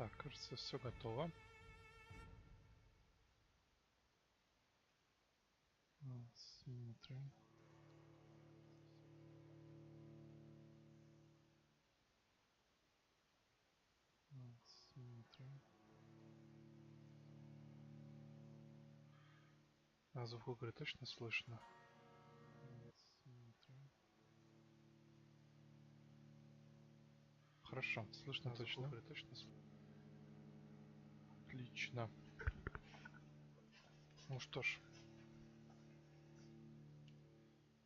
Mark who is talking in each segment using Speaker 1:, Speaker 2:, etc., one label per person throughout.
Speaker 1: Так, кажется, все готово. Смотрим. Смотрим. А звук игры точно слышно? Смотрим. Хорошо, слышно точно. Звук игры точно слышно. Отлично. Ну что ж.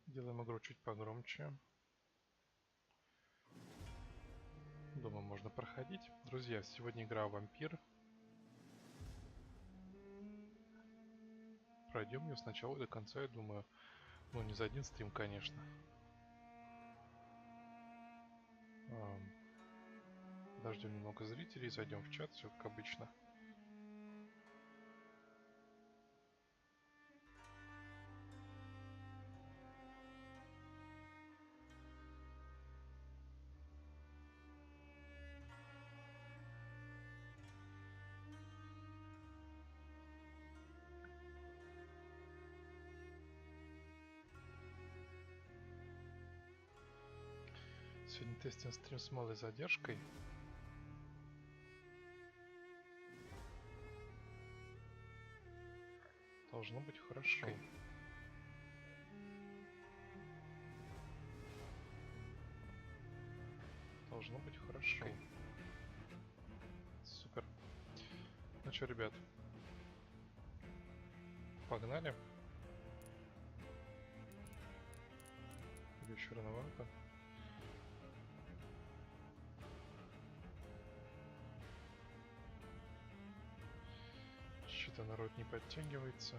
Speaker 1: Делаем игру чуть погромче. Думаю, можно проходить. Друзья, сегодня игра Vampyr. Пройдем ее сначала до конца, я думаю. Ну, не за один стрим, конечно. Подождем немного зрителей, зайдем в чат, все как обычно. Сегодня тестим стрим с малой задержкой. Должно быть хорошо. Должно быть хорошо. Супер. Ну что, ребят, погнали. Или еще рановато. Что-то народ не подтягивается.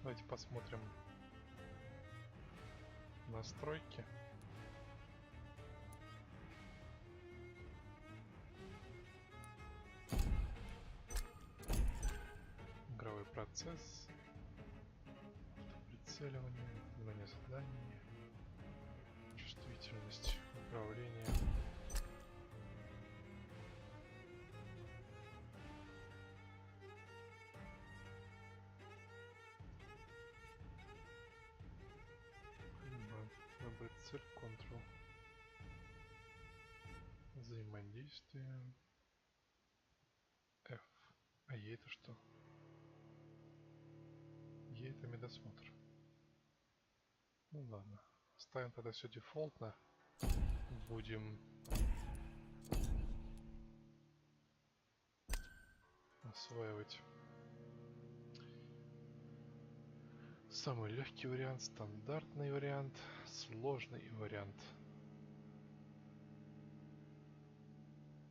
Speaker 1: Давайте посмотрим настройки. Игровой процесс. Прицеливание, внимание заданий, чувствительность, управление. Выбрать цель, Ctrl. Взаимодействие. F. А E это что? E это медосмотр. Ну ладно. Ставим тогда все дефолтно. Будем осваивать самый легкий вариант, стандартный вариант, сложный вариант.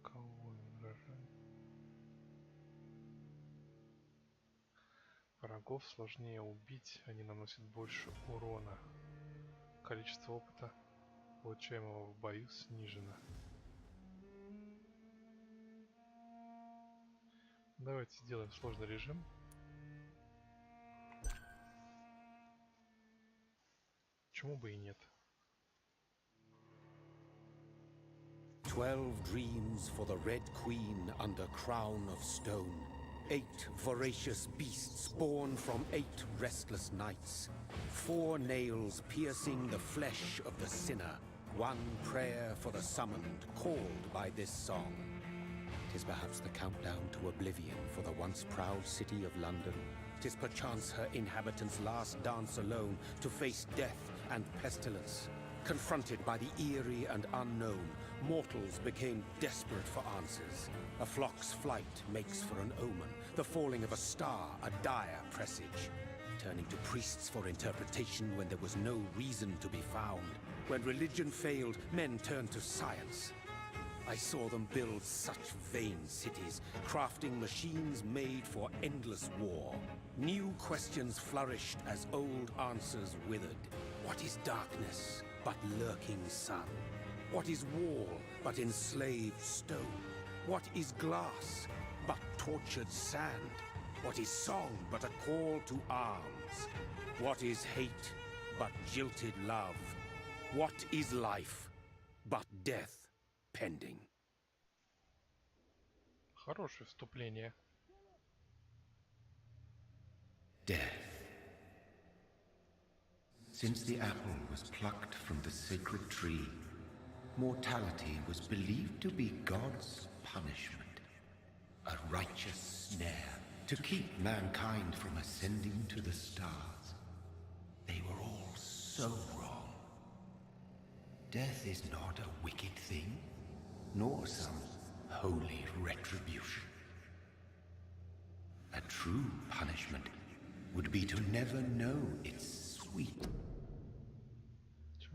Speaker 1: Кого выражает? Врагов сложнее убить, они наносят больше урона. Количество опыта, получаемого в бою, снижено. Давайте сделаем сложный режим. Почему бы и нет?
Speaker 2: 12 dreams for the Red Queen under crown of stone. 8 voracious beasts born from 8 restless nights. 4 nails piercing the flesh of the sinner. 1 prayer for the summoned, called by this song. 'Tis perhaps the countdown to oblivion for the once proud city of London. 'Tis perchance her inhabitants' last dance alone to face death and pestilence. Confronted by the eerie and unknown, mortals became desperate for answers. A flock's flight makes for an omen, the falling of a star a dire presage. Turning to priests for interpretation when there was no reason to be found. When religion failed, men turned to science. I saw them build such vain cities, crafting machines made for endless war. New questions flourished as old answers withered. What is darkness but lurking sun? What is wall but enslaved stone? What is glass but tortured sand? What is song but a call to arms? What is hate but jilted love? What is life but death? pending.
Speaker 1: Хорошее вступление.
Speaker 2: Death. Since the apple was plucked from the sacred tree, mortality was believed to be God's punishment, a righteous snare to keep mankind from ascending to the stars. They were all so wrong. Death is not a wicked thing, nor some holy retribution. A true punishment would be to never know its sweet
Speaker 1: Чё?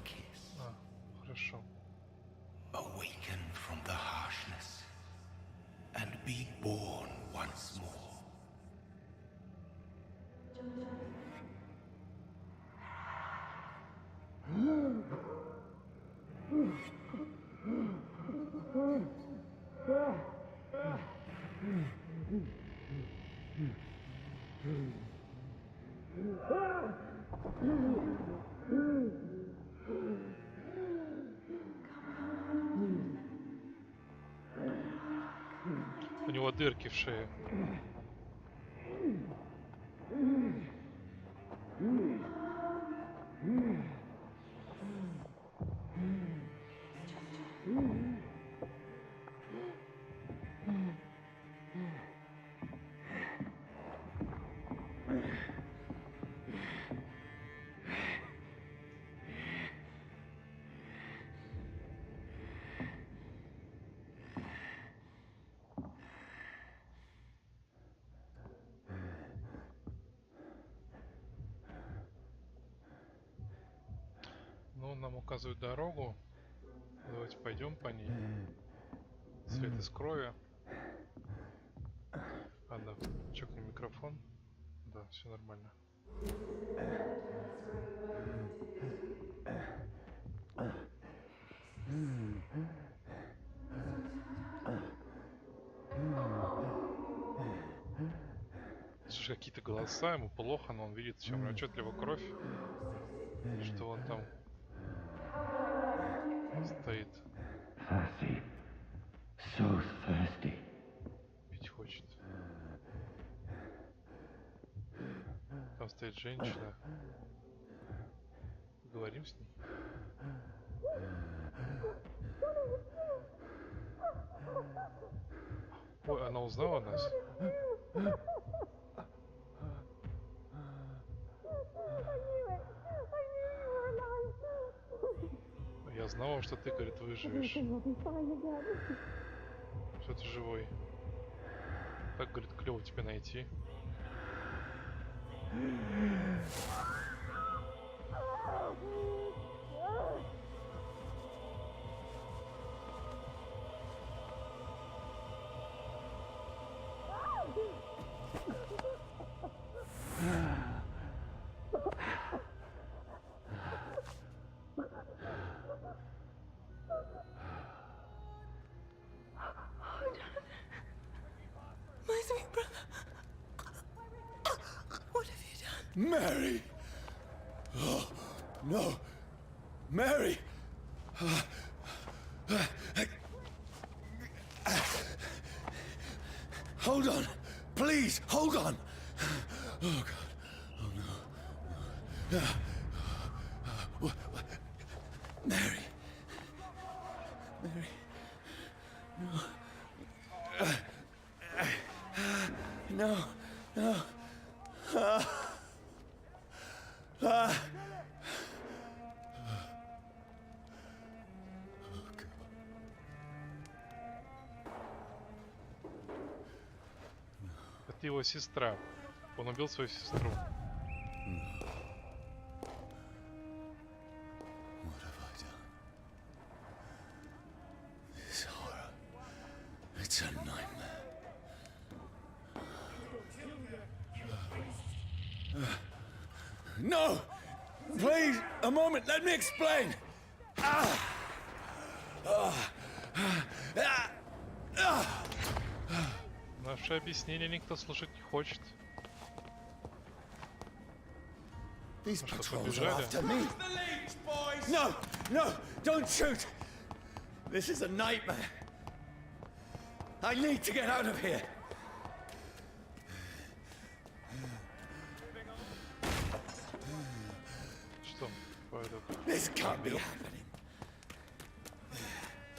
Speaker 2: kiss.
Speaker 1: А, хорошо.
Speaker 2: Awaken from the harshness and be born once more.
Speaker 1: У него дырки в шее. Ну, нам указывают дорогу. Давайте пойдем по ней. Свет из крови. Ладно, чекнем микрофон. Да, все нормально. Слушай, какие-то голоса, ему плохо, но он видит все. Отчетливо кровь. Что он там стоит.
Speaker 3: Thirsty. So thirsty.
Speaker 1: Пить хочет. Там стоит женщина. Говорим с ней. Ой, она узнала нас? Я знала, что ты, говорит, выживешь. Что ты живой. Как, говорит, клево тебя найти.
Speaker 4: My sweet brother. What have you done?
Speaker 2: Mary! Oh, no! Mary! Hold on! Please, hold on! Oh, God. Oh, no. Mary! Mary! No! No!
Speaker 1: Это его сестра. Он убил свою сестру.
Speaker 2: What have I done? This horror. It's a nightmare. No! Please, a moment, let me explain!
Speaker 1: Наше объяснение никто слушать не хочет.
Speaker 2: These
Speaker 1: Что,
Speaker 2: patrols are
Speaker 1: побежали?
Speaker 2: after me. No! No! Don't shoot!
Speaker 5: This is a nightmare. I need to get out of here.
Speaker 1: Что? Этот...
Speaker 5: This can't be happening.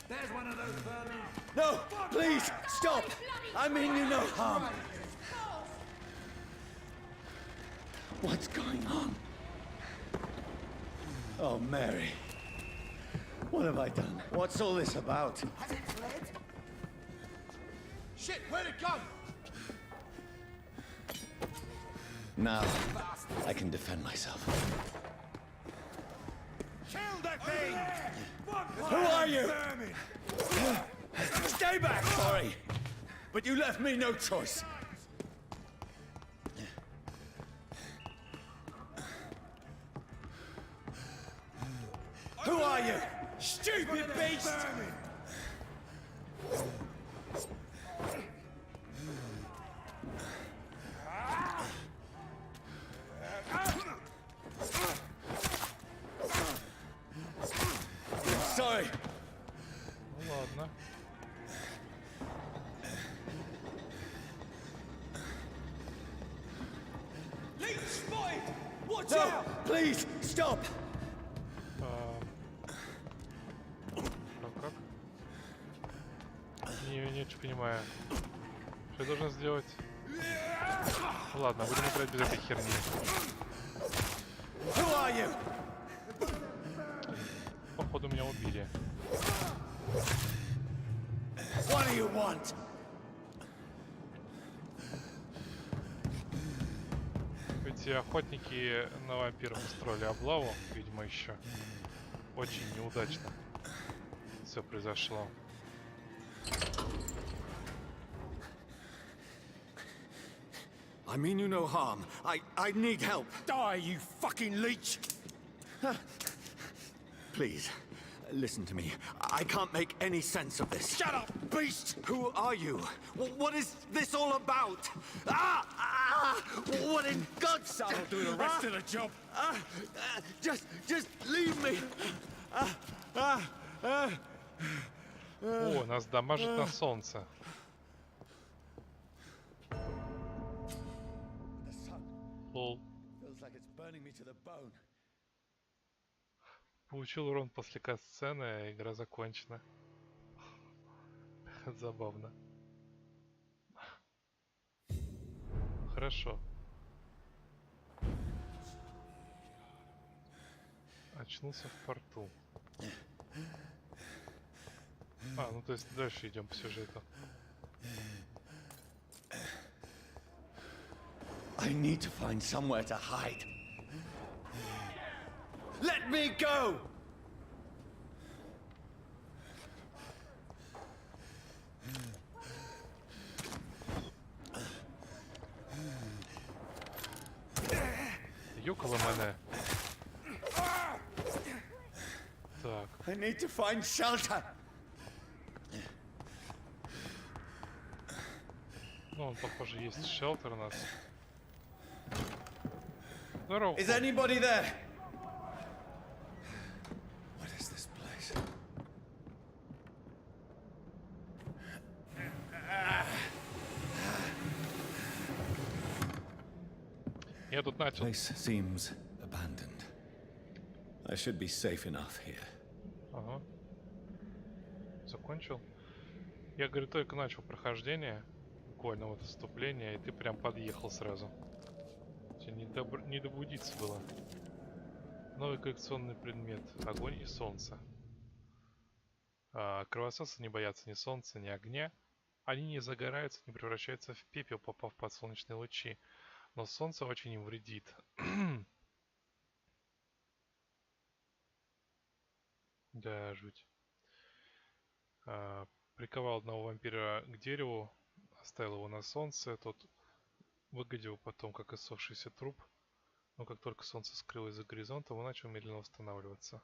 Speaker 5: There's one of those vermin. No, please, stop. I mean you no harm. What's going on? Oh, Mary. What have I done? What's all this about?
Speaker 6: Has it fled? Shit, where'd it go?
Speaker 5: Now, I can defend myself.
Speaker 6: Kill that thing!
Speaker 5: Who are you? Stay back! Sorry, but you left me no choice. Who are you? Stupid beast! Sorry.
Speaker 1: Ну ладно.
Speaker 5: Leech spotted! Watch out! Please, stop!
Speaker 1: Ну как? Не очень понимаю. Что я должен сделать? Ладно, будем играть без этой херни.
Speaker 5: Who are you?
Speaker 1: Походу меня убили.
Speaker 5: What do you want?
Speaker 1: Эти охотники на вампиров устроили облаву, видимо, еще. Очень неудачно все произошло.
Speaker 5: I mean you no harm. I need help. Die, you fucking leech! Please, listen to me. I can't make any sense of this. Shut up, beast! Who are you? What is this all about? What in God's name? I'll do the rest of the job. Just leave me.
Speaker 1: О, нас дамажит на солнце. Лол.
Speaker 5: Feels like it's burning me to the bone.
Speaker 1: Получил урон после кат-сцены, а игра закончена. Забавно. Хорошо. Очнулся в порту. А, ну то есть дальше идем по сюжету.
Speaker 5: I need to find somewhere to hide. Let me go!
Speaker 1: Ёкало мене. Так.
Speaker 5: I need to find shelter.
Speaker 1: Ну, он, похоже, есть шелтер у нас. Здорово.
Speaker 5: Is anybody there? What is this place?
Speaker 1: Я тут начал.
Speaker 5: Place seems abandoned. I should be safe enough here.
Speaker 1: Ага. Закончил. Я, говорю, только начал прохождение. Буквально вот вступление, и ты прям подъехал сразу. Тебе не добудиться было. Новый коллекционный предмет. Огонь и солнце. Кровососы не боятся ни солнца, ни огня. Они не загораются, не превращаются в пепел, попав под солнечные лучи. Но солнце очень им вредит. Да, жуть. Приковал одного вампира к дереву, оставил его на солнце. Тот выглядел потом как иссохшийся труп. Но как только солнце скрылось за горизонтом, он начал медленно восстанавливаться.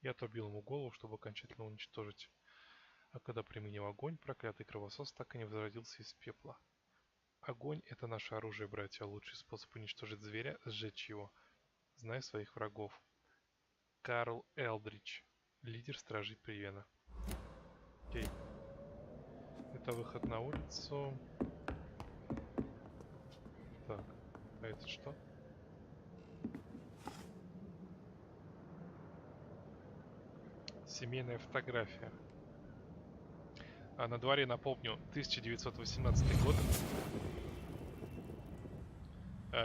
Speaker 1: Я отрубил ему голову, чтобы окончательно уничтожить. А когда применил огонь, проклятый кровосос так и не возродился из пепла. Огонь — это наше оружие, братья. Лучший способ уничтожить зверя — сжечь его. Знай своих врагов. Карл Элдрич, лидер Стражей Привена. Окей. Это выход на улицу. Так, а это что? Семейная фотография. А на дворе, напомню, 1918 год.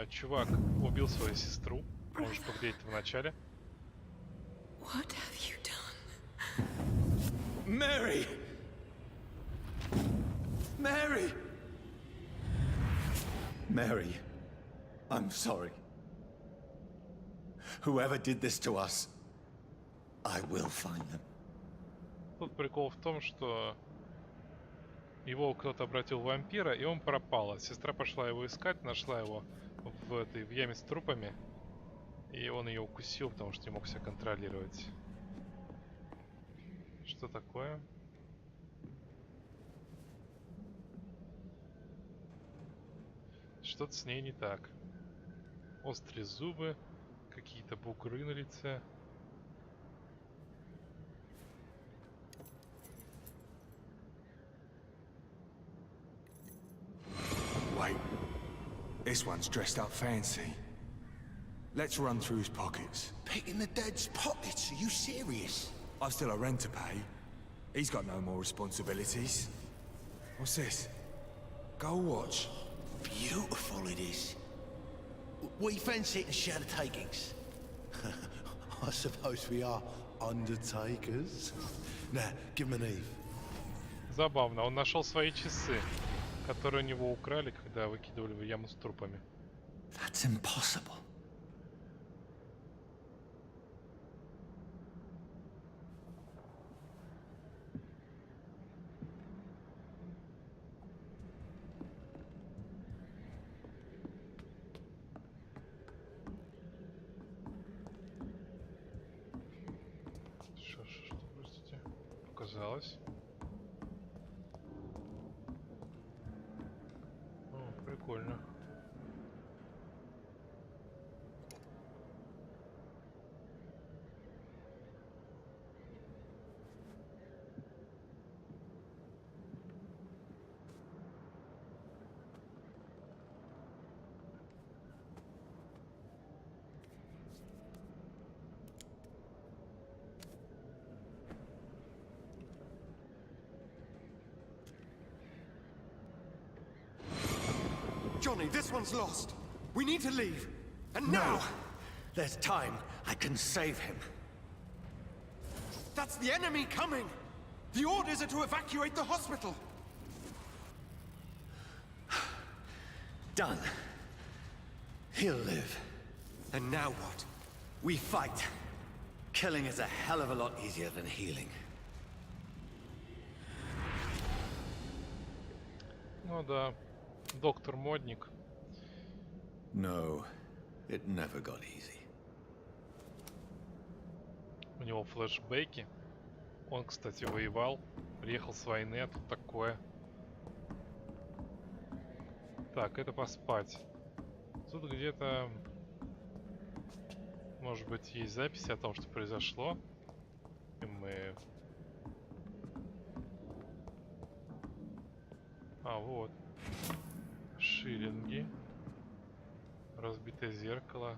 Speaker 1: Чувак убил свою сестру. Можешь поглядеть в начале.
Speaker 4: What have you done?
Speaker 5: Mary! Mary! Mary, I'm sorry. Whoever did this to us, I will find them.
Speaker 1: Тут прикол в том, что его кто-то обратил в вампира, и он пропал. А сестра пошла его искать, нашла его в яме с трупами. И он ее укусил, потому что не мог себя контролировать. Что такое? Что-то с ней не так. Острые зубы, какие-то бугры на лице.
Speaker 6: Wait. This one's dressed up fancy. Let's run through his pockets.
Speaker 7: Picking the dead's pockets? Are you serious?
Speaker 6: I've still a rent to pay. He's got no more responsibilities. What's this? Gold watch.
Speaker 7: Beautiful it is. We fancy it and share the takings. I suppose we are undertakers. Now, give him an Eve.
Speaker 1: Забавно, он нашел свои часы, которые у него украли, когда выкидывали в яму с трупами.
Speaker 7: That's impossible.
Speaker 1: Что, простите? Показалось. О, прикольно.
Speaker 6: Johnny, this one's lost. We need to leave. And
Speaker 5: No!
Speaker 6: now!
Speaker 5: There's time. I can save him.
Speaker 6: That's the enemy coming! The orders are to evacuate the hospital!
Speaker 5: Done. He'll live.
Speaker 6: And now what?
Speaker 5: We fight. Killing is a hell of a lot easier than healing.
Speaker 1: Ну да, доктор Модник.
Speaker 5: No, it never got easy.
Speaker 1: У него флешбеки. Он, кстати, воевал. Приехал с войны, а тут такое. Так, это поспать. Тут где-то... Может быть, есть записи о том, что произошло. И мы... А, вот. Шиллинги. Разбитое зеркало.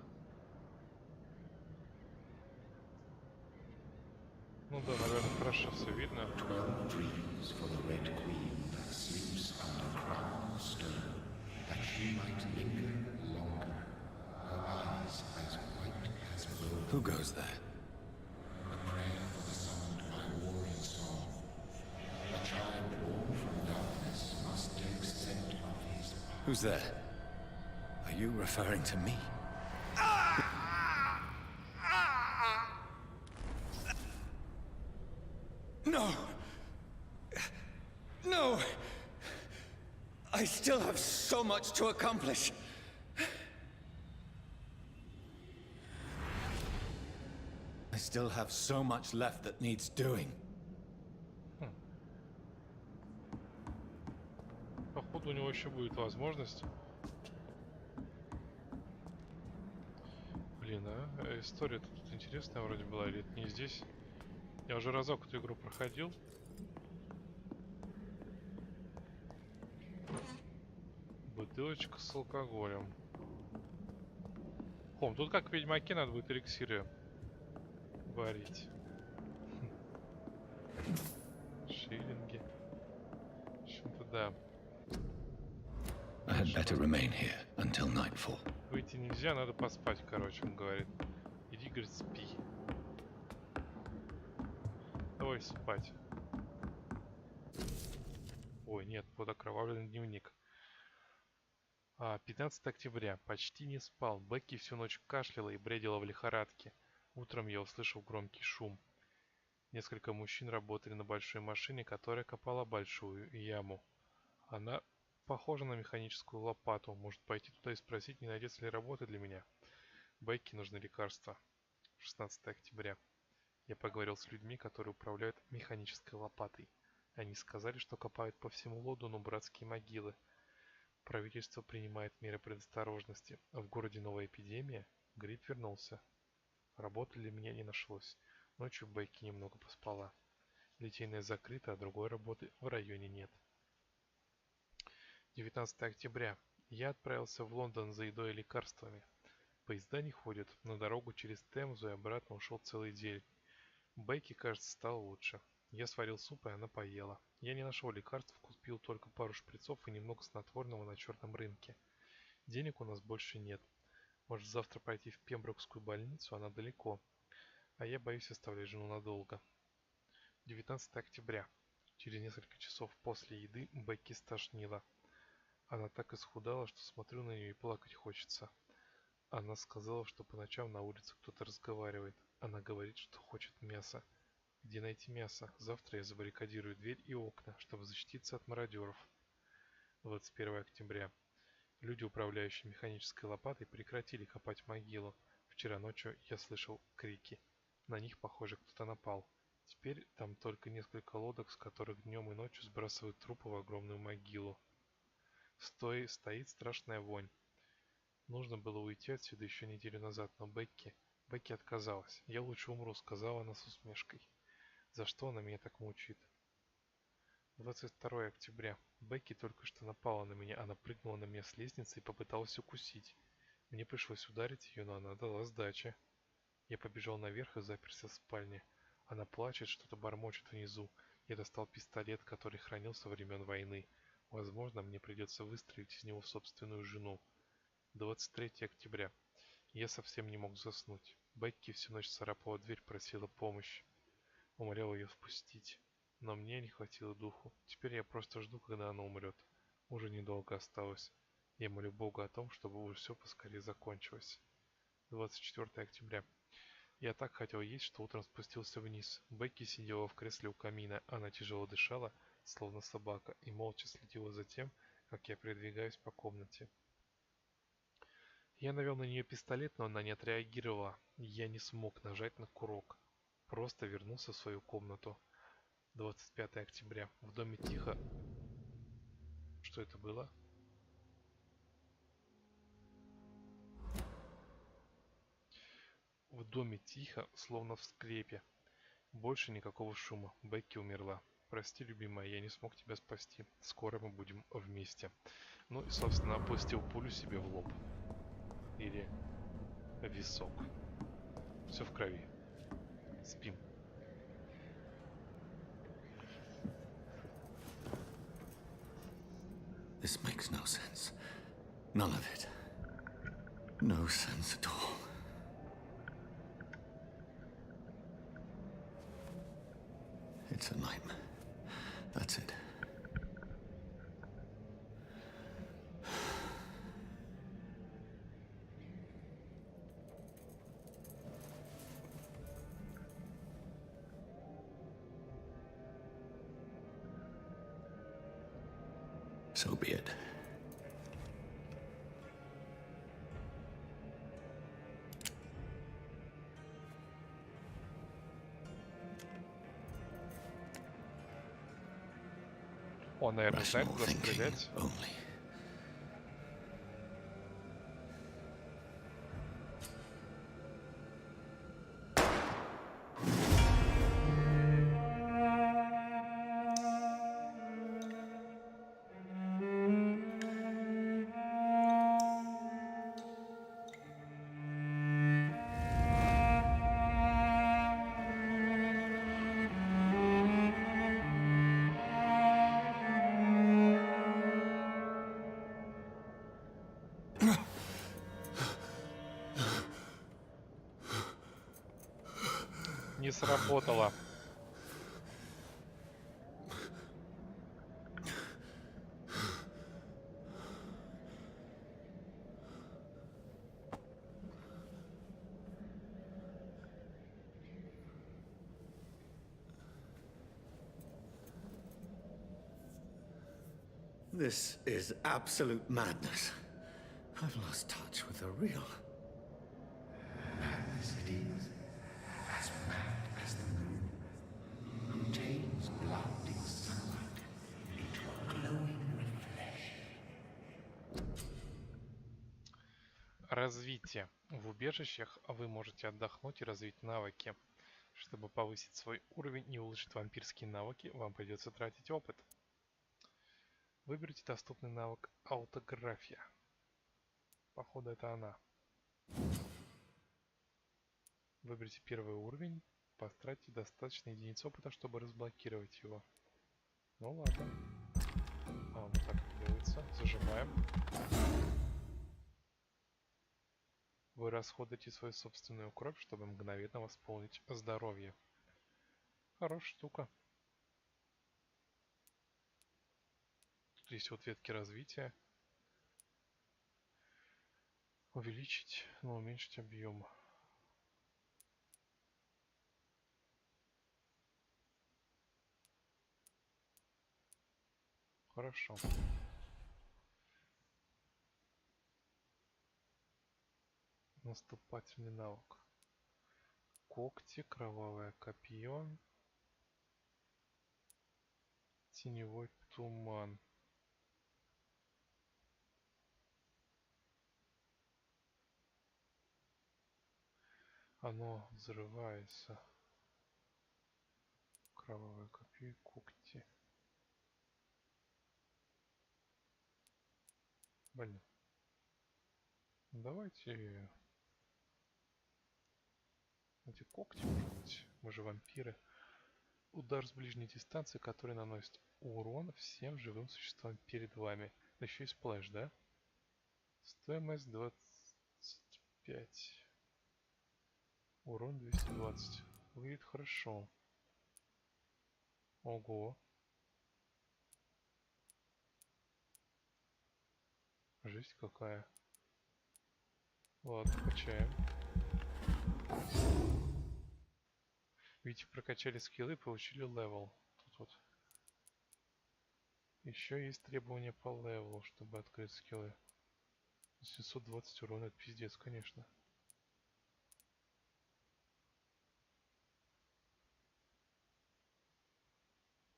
Speaker 1: Ну да, наверное, хорошо все видно.
Speaker 3: 12 dreams for the Red Queen that sleeps under crown of stone, that she might linger longer, her eyes as white as wool.
Speaker 5: Who goes there?
Speaker 3: A prayer for the summoned by warring song. A child born from darkness must take scent of his path.
Speaker 5: Who's there? Are you referring to me? No! No! I still have so much to accomplish. I still have so much left that needs doing.
Speaker 1: Походу у него еще будет возможность. Блин, а история тут интересная вроде была, или это не здесь? Я уже разок эту игру проходил. Бутылочка с алкоголем. Хом, тут как в Ведьмаке надо будет эликсиры варить. Шиллинги. В общем-то, да.
Speaker 3: I had better remain here until nightfall.
Speaker 1: Выйти нельзя, надо поспать, короче, он говорит. Иди, говорит, спи. Давай спать. Ой, нет, вот окровавленный дневник. 15 октября. Почти не спал. Бекки всю ночь кашляла и бредила в лихорадке. Утром я услышал громкий шум. Несколько мужчин работали на большой машине, которая копала большую яму. Она похожа на механическую лопату. Может пойти туда и спросить, не найдется ли работы для меня. Бекки нужны лекарства. 16 октября. Я поговорил с людьми, которые управляют механической лопатой. Они сказали, что копают по всему Лондону братские могилы. Правительство принимает меры предосторожности. В городе новая эпидемия. Грипп вернулся. Работы для меня не нашлось. Ночью Бекки немного поспала. Литейная закрыта, а другой работы в районе нет. 19 октября. Я отправился в Лондон за едой и лекарствами. Поезда не ходят. На дорогу через Темзу и обратно ушел целый день. Бекки, кажется, стало лучше. Я сварил суп, и она поела. Я не нашел лекарств, купил только пару шприцов и немного снотворного на черном рынке. Денег у нас больше нет. Может, завтра пойти в Пемброкскую больницу, она далеко. А я боюсь оставлять жену надолго. 19 октября. Через несколько часов после еды Бекки стошнила. Она так исхудала, что смотрю на нее и плакать хочется. Она сказала, что по ночам на улице кто-то разговаривает. Она говорит, что хочет мяса. Где найти мясо? Завтра я забаррикадирую дверь и окна, чтобы защититься от мародеров. 21 октября. Люди, управляющие механической лопатой, прекратили копать могилу. Вчера ночью я слышал крики. На них, похоже, кто-то напал. Теперь там только несколько лодок, с которых днем и ночью сбрасывают трупы в огромную могилу. Стоит страшная вонь. Нужно было уйти отсюда еще неделю назад, но Бекки отказалась. «Я лучше умру», — сказала она с усмешкой. За что она меня так мучает? 22 октября. Бекки только что напала на меня. Она прыгнула на меня с лестницы и попыталась укусить. Мне пришлось ударить ее, но она дала сдачи. Я побежал наверх и заперся в спальне. Она плачет, что-то бормочет внизу. Я достал пистолет, который хранил со времен войны. Возможно, мне придется выстрелить из него в собственную жену. 23 октября. Я совсем не мог заснуть. Бекки всю ночь царапала дверь, просила помощи. Умолял ее впустить. Но мне не хватило духу. Теперь я просто жду, когда она умрет. Уже недолго осталось. Я молю Бога о том, чтобы уже все поскорее закончилось. 24 октября. Я так хотел есть, что утром спустился вниз. Бекки сидела в кресле у камина. Она тяжело дышала, словно собака, и молча следила за тем, как я передвигаюсь по комнате. Я навел на нее пистолет, но она не отреагировала. Я не смог нажать на курок. Просто вернулся в свою комнату. 25 октября. В доме тихо. Что это было? В доме тихо, словно в склепе. Больше никакого шума. Бекки умерла. Прости, любимая, я не смог тебя спасти. Скоро мы будем вместе. Ну и, собственно, опустил пулю себе в лоб. Или в висок. Все в крови. Спим.
Speaker 5: This makes no sense. None of it. No sense at all. It's a nightmare. That's it. So be it.
Speaker 1: Он, наверное, знает,
Speaker 5: Rational
Speaker 1: куда
Speaker 5: thinking
Speaker 1: стрелять.
Speaker 5: only.
Speaker 1: Не сработало.
Speaker 2: This is absolute madness. I've lost touch with the real.
Speaker 3: Madness it is, as mad as the moon, contains blinding sunlight into a glowing reflection.
Speaker 1: Развитие. В убежищах вы можете отдохнуть и развить навыки. Чтобы повысить свой уровень и улучшить вампирские навыки, вам придется тратить опыт. Выберите доступный навык аутография. Походу, это она. Выберите первый уровень. Потратьте достаточно единиц опыта, чтобы разблокировать его. Ну ладно. Вот так делается. Зажимаем. Вы расходуете свою собственную кровь, чтобы мгновенно восполнить здоровье. Хорошая штука. Тут есть вот ветки развития. Увеличить, но уменьшить объем. Хорошо. Наступательный навык. Когти, кровавое копье, теневой туман. Оно взрывается. Кровавое копье и когти. Блин. Давайте эти когти, может быть. Мы же вампиры. Удар с ближней дистанции, который наносит урон всем живым существам перед вами. Да еще и сплэш, да? Стоимость 25. Урон 220. Выглядит хорошо. Ого. Жесть какая. Ладно, качаем. Видите, прокачали скиллы и получили левел. Тут вот. Еще есть требования по левелу, чтобы открыть скиллы. 720 урона, это пиздец, конечно.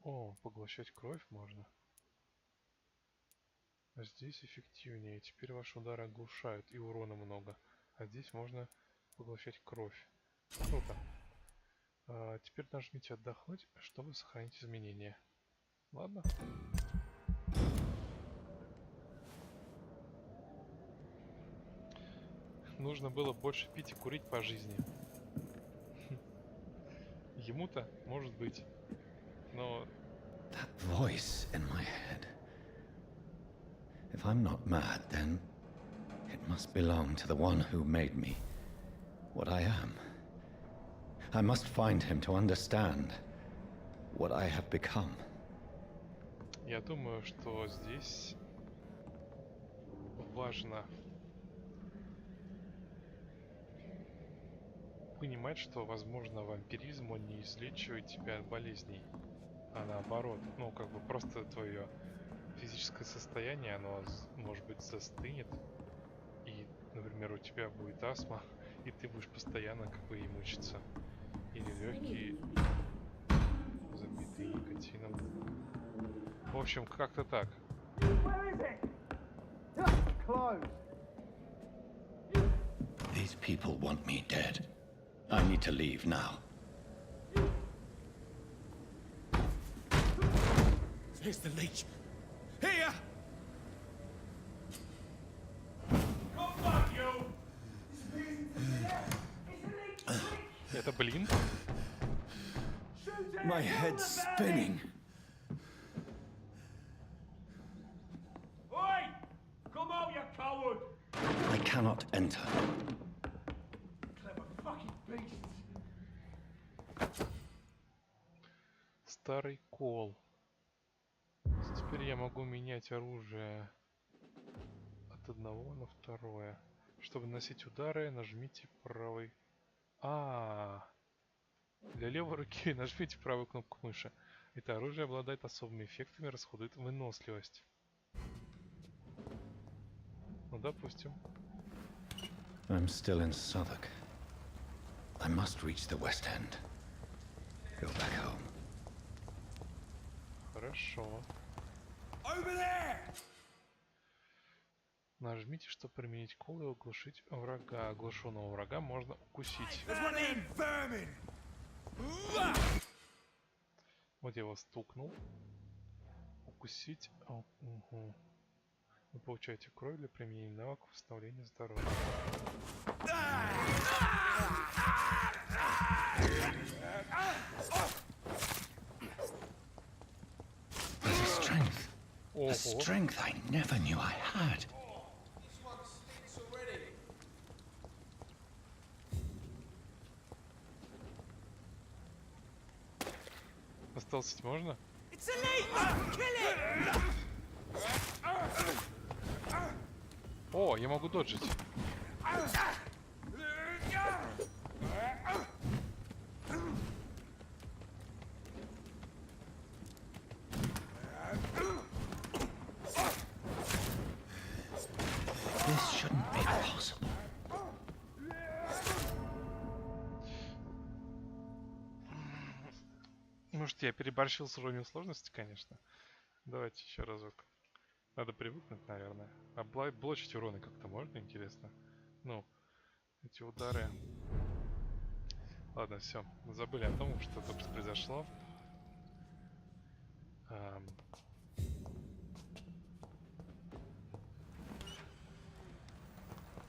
Speaker 1: О, поглощать кровь можно. А здесь эффективнее. Теперь ваши удары оглушают и урона много. А здесь можно поглощать кровь. Круто. Теперь нажмите отдохнуть, чтобы сохранить изменения. Ладно. Нужно было больше пить и курить по жизни. Ему-то может быть. Но...
Speaker 2: That voice in my head. If I'm not mad, then it must belong to the one who made me what I am. I must find him to understand what I have become.
Speaker 1: Я думаю, что здесь важно понимать, что, возможно, вампиризм, он не излечивает тебя от болезней, а наоборот, ну, как бы просто твое физическое состояние, оно, может быть, застынет, и, например, у тебя будет астма, и ты будешь постоянно как бы ей мучиться. Или легкие, забитые никотином. В общем, как-то так.
Speaker 2: These people want me dead. I need to leave now.
Speaker 6: Here's the leech. Here!
Speaker 1: Это блин?
Speaker 2: My head's spinning.
Speaker 8: Oi! Come out, you coward!
Speaker 2: I cannot enter.
Speaker 8: Clever fucking beasts.
Speaker 1: старый кол. Теперь я могу менять оружие от одного на второе. Чтобы наносить удары, нажмите правый. Для левой руки нажмите правую кнопку мыши. Это оружие обладает особыми эффектами, расходует выносливость. Ну, допустим.
Speaker 3: I'm still in Southwark. I must reach the West End. Go back home.
Speaker 1: Хорошо.
Speaker 6: Over there!
Speaker 1: Нажмите, чтобы применить кол и оглушить врага. Оглушенного врага можно укусить.
Speaker 6: There's one of them vermin!
Speaker 1: Вот я его стукнул. Укусить. Угу. Вы получаете кровь для применения навыков восстановления здоровья.
Speaker 3: There's a strength.
Speaker 1: Ого.
Speaker 3: A strength I never knew I had.
Speaker 1: Осталось можно?
Speaker 6: It's elite! Kill it!
Speaker 1: О, я могу доджить.
Speaker 3: This shouldn't be possible.
Speaker 1: Может, я переборщил с уровнем сложности, конечно. Давайте еще разок. Надо привыкнуть, наверное. А блочить уроны как-то можно, интересно? Ну, эти удары. Ладно, все. Забыли о том, что только что произошло.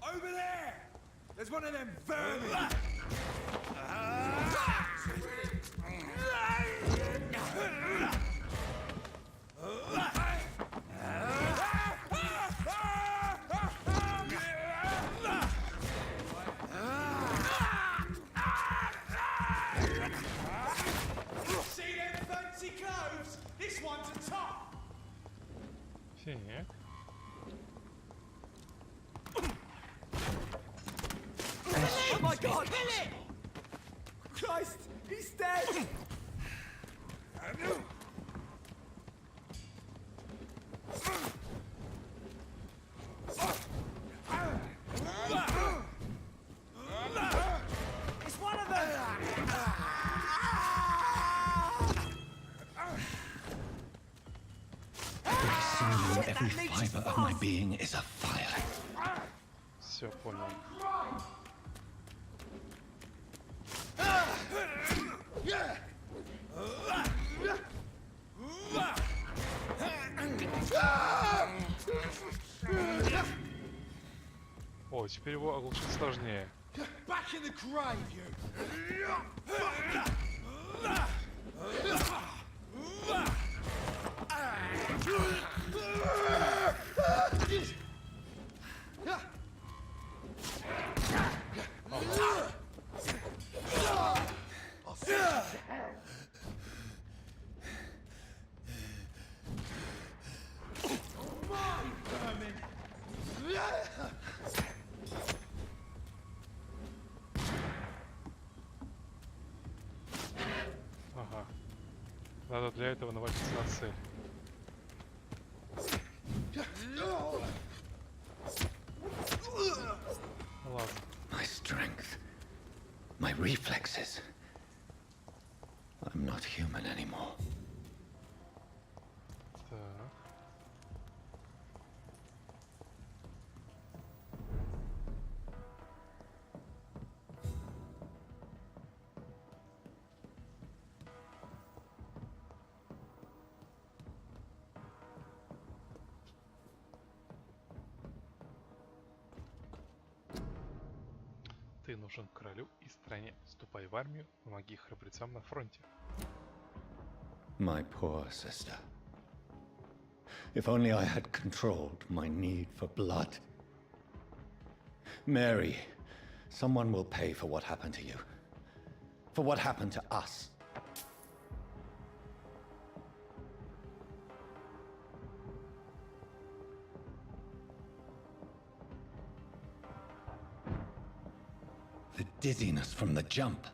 Speaker 6: Over there! There's one of them vermin! See them fancy clothes? This one's a top!
Speaker 1: Так.
Speaker 6: Oh my god! Kill it! Christ! He's dead! It's one of them!
Speaker 3: Every sinew, every fiber of my being is afire.
Speaker 1: Все, понял. О, теперь его оглушить сложнее.
Speaker 6: Back in the grave, you!
Speaker 1: Ага. Надо для этого навалиться на цель. Ладно.
Speaker 3: My strength, my reflexes. I'm not human anymore.
Speaker 1: Так. Ты нужен королю и стране. Вступай в армию, помоги храбрецам на фронте.
Speaker 3: My poor sister. If only I had controlled my need for blood. Mary, someone will pay for what happened to you. For what happened to us.
Speaker 2: The dizziness from the jump.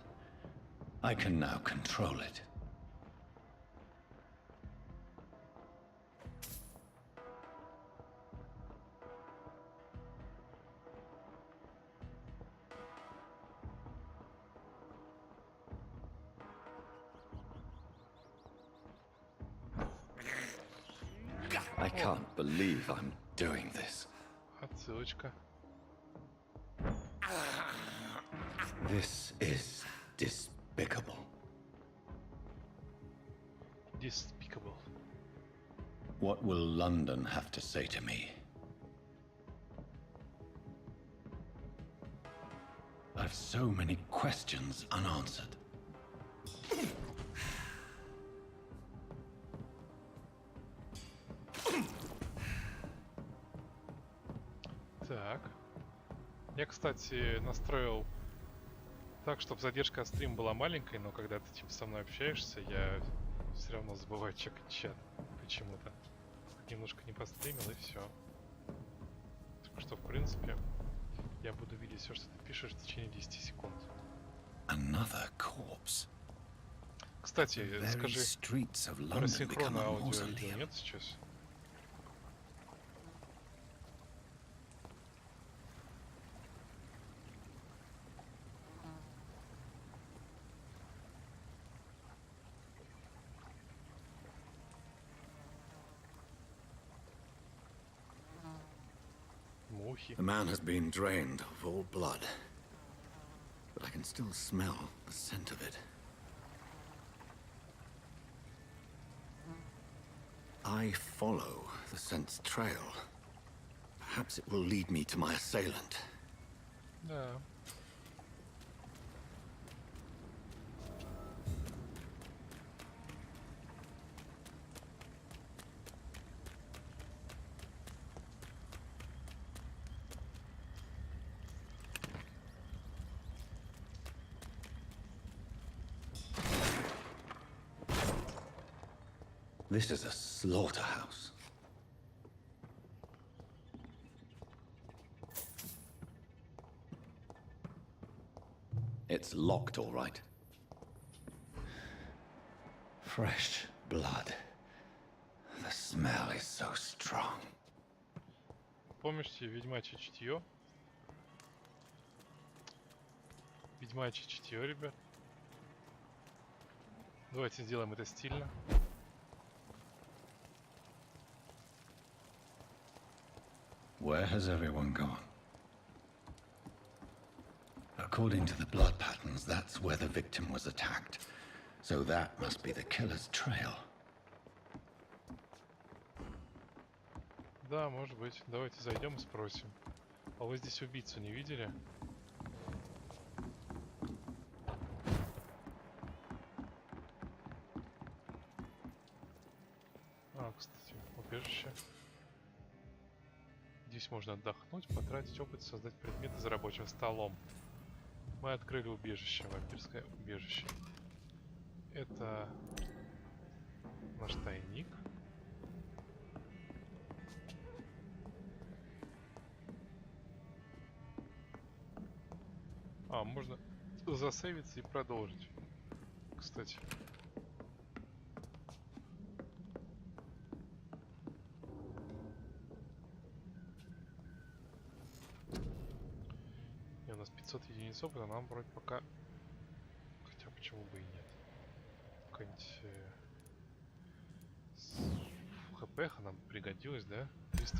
Speaker 2: I can now control it. I can't believe I'm doing this.
Speaker 1: Отсылочка.
Speaker 2: This is despicable.
Speaker 1: Despicable.
Speaker 2: What will London have to say to me? I've so many questions unanswered.
Speaker 1: Так. Я, кстати, настроил так, чтобы задержка от стрима была маленькой, но когда ты типа со мной общаешься, я все равно забываю чекать чат почему-то. Немножко не постримил и все. Так что, в принципе, я буду видеть все, что ты пишешь в течение 10 секунд.
Speaker 2: Another corpse.
Speaker 1: Кстати, скажи,
Speaker 2: Streets of London become
Speaker 1: рассинхрона
Speaker 2: a
Speaker 1: аудио
Speaker 2: mausoleum.
Speaker 1: нет сейчас? Мухи.
Speaker 2: The man has been drained of all blood, but I can still smell the scent of it. I follow the scent's trail. Perhaps it will lead me to my assailant.
Speaker 1: Да.
Speaker 2: This is a slaughterhouse. It's locked, all right. Fresh blood. The smell is so strong.
Speaker 1: Помните ведьмачье чутье? Ведьмачье чутье, ребят. Давайте сделаем это стильно.
Speaker 2: Where has everyone gone? According to the blood patterns, that's where the victim was attacked. So that must be the killer's trail.
Speaker 1: Да, может быть. Давайте зайдем и спросим. А вы здесь убийцу не видели? А, кстати, убежище. Здесь можно отдохнуть, потратить опыт, создать предметы за рабочим столом. Мы открыли убежище, вампирское убежище. Это наш тайник. А, можно засейвиться и продолжить. Кстати. И у нас 500 единиц опыта, нам вроде пока... Хотя почему бы и нет. Какая-нибудь... ХП нам пригодилась, да? 300.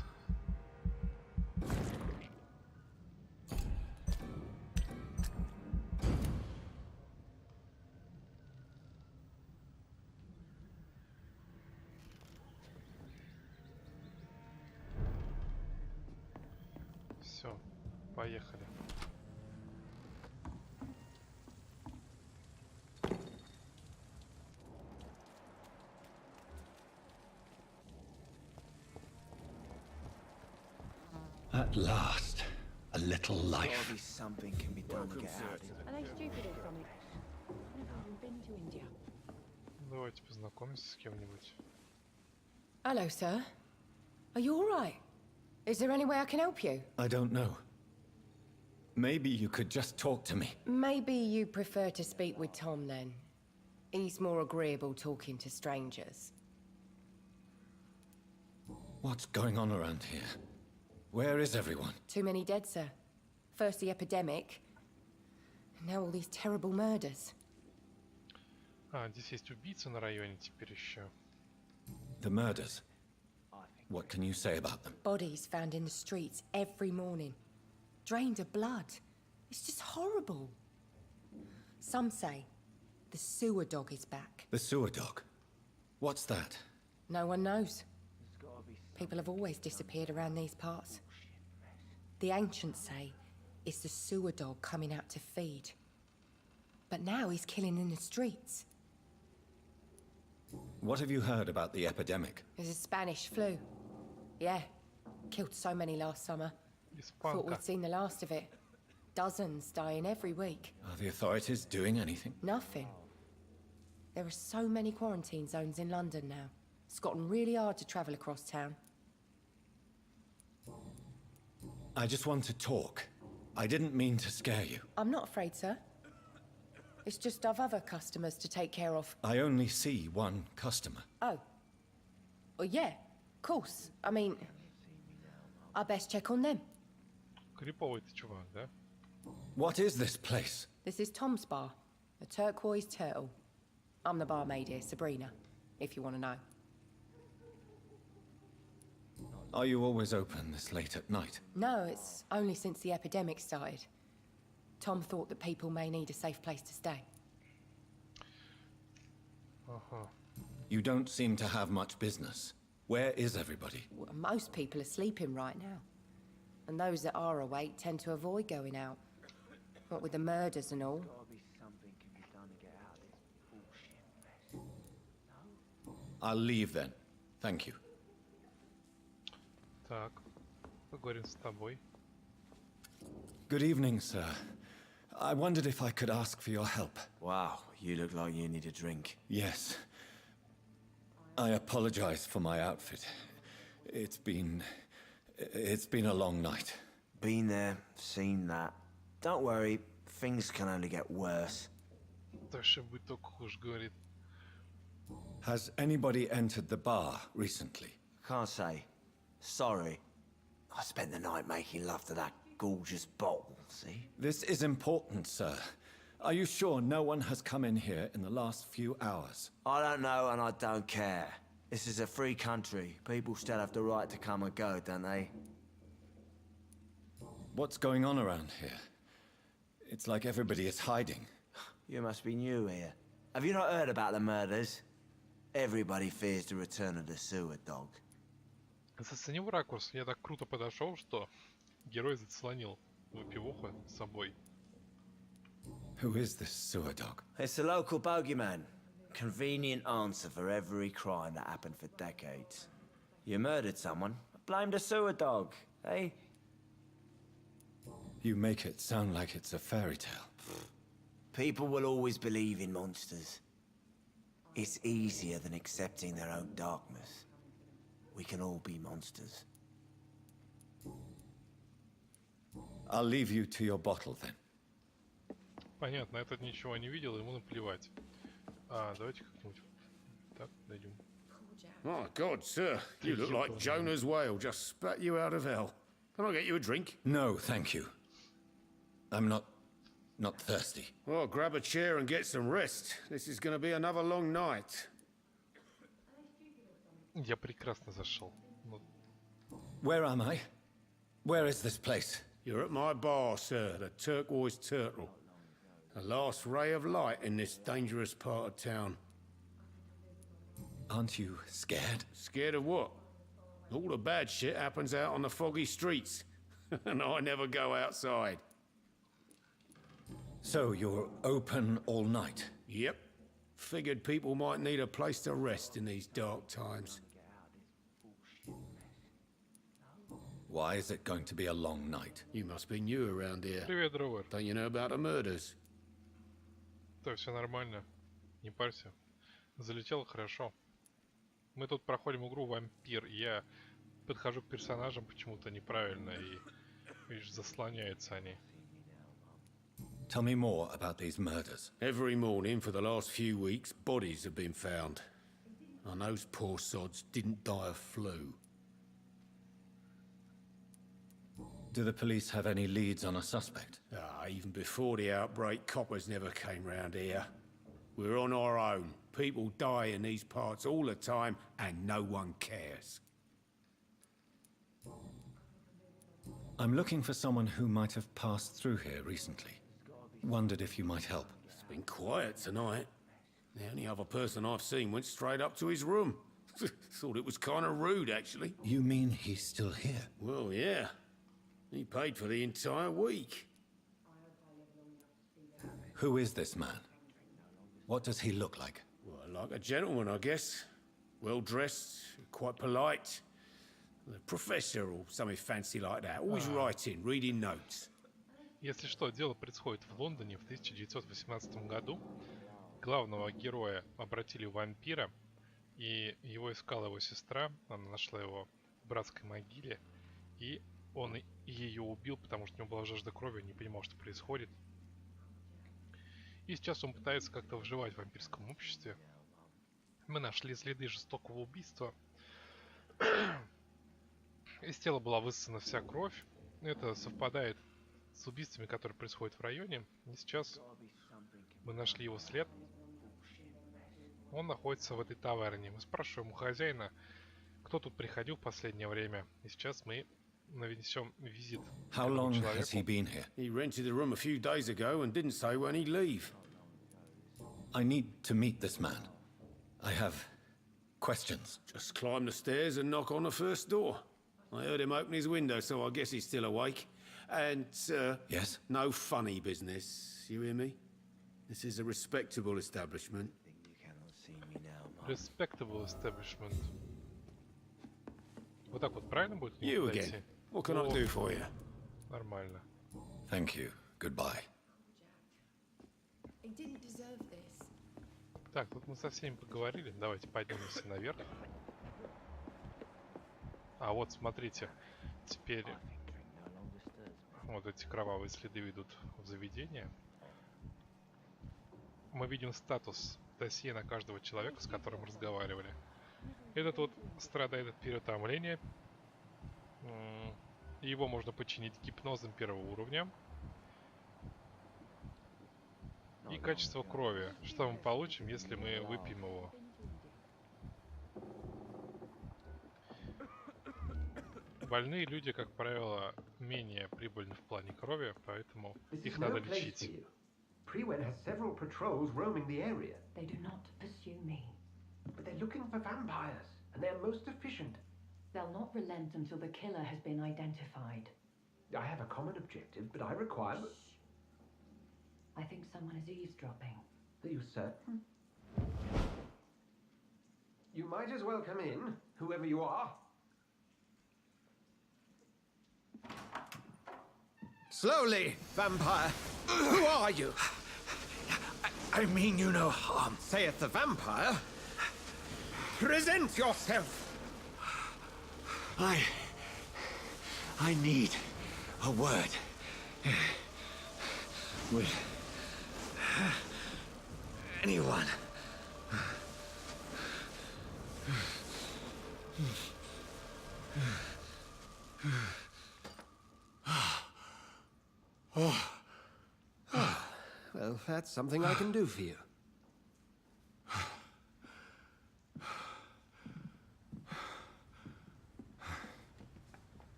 Speaker 1: Все, поехали.
Speaker 2: At last, a little life.
Speaker 9: Surely something can be done to get out of it.
Speaker 10: Are they stupid or something? I've never even been to India.
Speaker 1: Давайте познакомимся с кем-нибудь.
Speaker 4: Hello, sir. Are you all right? Is there any way I can help you?
Speaker 2: I don't know. Maybe you could just talk to me.
Speaker 4: Maybe you prefer to speak with Tom then. He's more agreeable talking to strangers.
Speaker 2: What's going on around here? Where is everyone?
Speaker 4: Too many dead, sir. First the epidemic, now all these terrible murders.
Speaker 1: Здесь есть убийцы на районе теперь еще.
Speaker 2: The murders. What can you say about them?
Speaker 4: Bodies found in the streets every morning. Drained of blood. It's just horrible. Some say the sewer dog is back.
Speaker 2: The sewer dog? What's that?
Speaker 4: No one knows. People have always disappeared around these parts. The ancients say it's the sewer dog coming out to feed. But now he's killing in the streets.
Speaker 2: What have you heard about the epidemic?
Speaker 4: There's a Spanish flu. Yeah. Killed so many last summer. Thought we'd seen the last of it. Dozens dying every week.
Speaker 2: Are the authorities doing anything?
Speaker 4: Nothing. There are so many quarantine zones in London now. It's gotten really hard to travel across town.
Speaker 2: I just want to talk. I didn't mean to scare you.
Speaker 4: I'm not afraid, sir. It's just I've other customers to take care of.
Speaker 2: I only see one customer.
Speaker 4: Oh. Well, yeah, of course. I mean, I best check on them.
Speaker 1: Криповый ты чувак, да?
Speaker 2: What is this place?
Speaker 4: This is Tom's bar, a turquoise turtle. I'm the barmaid here, Sabrina, if you want to know.
Speaker 2: Are you always open this late at night?
Speaker 4: No, it's only since the epidemic started. Tom thought that people may need a safe place to stay.
Speaker 2: You don't seem to have much business. Where is everybody?
Speaker 4: Well, most people are sleeping right now. And those that are awake tend to avoid going out. What with the murders and all.
Speaker 2: I'll leave then. Thank you.
Speaker 1: Так, поговорим с тобой.
Speaker 2: Good evening, sir. I wondered if I could ask for your help.
Speaker 9: Wow, you look like you need a drink.
Speaker 2: Yes. I apologize for my outfit. It's been a long night.
Speaker 9: Been there, seen that. Don't worry, things can only get worse.
Speaker 1: Дальше будет только хуже, говорит.
Speaker 2: Has anybody entered the bar recently?
Speaker 9: Can't say. Sorry. I spent the night making love to that gorgeous bottle, see?
Speaker 2: This is important, sir. Are you sure no one has come in here in the last few hours?
Speaker 9: I don't know and I don't care. This is a free country. People still have the right to come and go, don't they?
Speaker 2: What's going on around here? It's like everybody is hiding.
Speaker 9: You must be new here. Have you not heard about the murders? Everybody fears the return of the sewer dog.
Speaker 1: Заценил ракурс. Я так круто подошел, что герой заслонил выпивоху с собой.
Speaker 2: Who is this sewer dog?
Speaker 9: It's a local bogeyman. Convenient answer for every crime that happened for decades. You murdered someone, blame the sewer dog, eh?
Speaker 2: You make it sound like it's a fairy tale.
Speaker 9: People will always believe in monsters. It's easier than accepting their own darkness. We can all be monsters.
Speaker 2: I'll leave you to your bottle then.
Speaker 1: Понятно, этот ничего не видел, ему наплевать. Давайте как-нибудь так дойдем.
Speaker 8: My God, sir, you look like Jonah's whale just spat you out of hell. Can I get you a drink?
Speaker 2: No, thank you. I'm not thirsty.
Speaker 8: Well, grab a chair and get some rest. This is going to be another long night.
Speaker 1: Я прекрасно зашел.
Speaker 2: Where am I? Where is this place?
Speaker 8: You're at my bar, sir, the Turquoise Turtle. The last ray of light in this dangerous part of town.
Speaker 2: Aren't you scared?
Speaker 8: Scared of what? All the bad shit happens out on the foggy streets. And I never go outside.
Speaker 2: So you're open all night?
Speaker 8: Yep. Figured people might need a place to rest in these dark times.
Speaker 2: Why is it going to be a long night?
Speaker 8: You must be new around here.
Speaker 1: Привет, Дровер.
Speaker 8: Don't you know about the murders?
Speaker 1: Да, все нормально. Не парься. Залетело хорошо. Мы тут проходим игру Vampyr. Я подхожу к персонажам почему-то неправильно и, видишь, заслоняются они.
Speaker 5: Tell me more about these murders.
Speaker 8: Every morning for the last few weeks, bodies have been found. And those poor sods didn't die of flu.
Speaker 5: Do the police have any leads on a suspect?
Speaker 8: Even before the outbreak, coppers never came round here. We're on our own. People die in these parts all the time, and no one cares.
Speaker 5: I'm looking for someone who might have passed through here recently. Wondered if you might help.
Speaker 8: It's been quiet tonight. The only other person I've seen went straight up to his room. Thought it was kind of rude, actually.
Speaker 5: You mean he's still here?
Speaker 8: Well, yeah. He paid for the entire week.
Speaker 5: Who is this man? What does he look like?
Speaker 8: Well, like a gentleman, I guess. Well-dressed, quite polite. A professor or something fancy like that. Always writing, reading notes.
Speaker 1: Если что, дело происходит в Лондоне в 1918 году. Главного героя обратили в вампира, и его искала его сестра. Она нашла его в братской могиле, и он ее убил, потому что у него была жажда крови, он не понимал, что происходит. И сейчас он пытается как-то выживать в вампирском обществе. Мы нашли следы жестокого убийства. Из тела была высосана вся кровь. Это совпадает с убийствами, которые происходят в районе. И сейчас мы нашли его след. Он находится в этой таверне. Мы спрашиваем у хозяина, кто тут приходил в последнее время. И сейчас мы нанесем визит к
Speaker 5: How
Speaker 1: этому
Speaker 5: long
Speaker 1: человеку.
Speaker 5: has he been here?
Speaker 8: He rented the room a few days ago and didn't say when he'd leave.
Speaker 5: I need to meet this man. I have questions.
Speaker 8: Just climb the stairs and knock on the first door. I heard him open his window, so I guess he's still awake. And,
Speaker 5: Yes?
Speaker 8: no funny business, you hear me? This is a respectable establishment.
Speaker 1: Respectable establishment. Вот так вот правильно будет к нему
Speaker 8: You
Speaker 1: подойти?
Speaker 8: again. What can I do for you?
Speaker 1: Нормально.
Speaker 5: Thank you. Goodbye.
Speaker 4: He didn't deserve this.
Speaker 1: Так, тут мы со всеми поговорили. Давайте поднимемся наверх. А вот, смотрите. Теперь вот эти кровавые следы ведут в заведение. Мы видим статус досье на каждого человека, с которым разговаривали. Этот вот страдает от переутомления. Его можно починить гипнозом первого уровня. И качество крови. Что мы получим, если мы выпьем его? Больные люди, как правило, менее прибыльны в плане крови, поэтому их надо лечить.
Speaker 11: Prewen has several patrols roaming the area.
Speaker 10: They do not pursue me.
Speaker 11: But they're looking for vampires, and they're most efficient.
Speaker 10: They'll not relent until the killer has been identified.
Speaker 11: I have a common objective, but I require...
Speaker 10: I think someone is eavesdropping.
Speaker 11: Are you certain? You might as well come in, whoever you are.
Speaker 7: Slowly, vampire. Who are you?
Speaker 5: I mean you no harm.
Speaker 7: Saith the vampire. Present yourself.
Speaker 5: I need a word with anyone.
Speaker 11: Well, that's something I can do for you.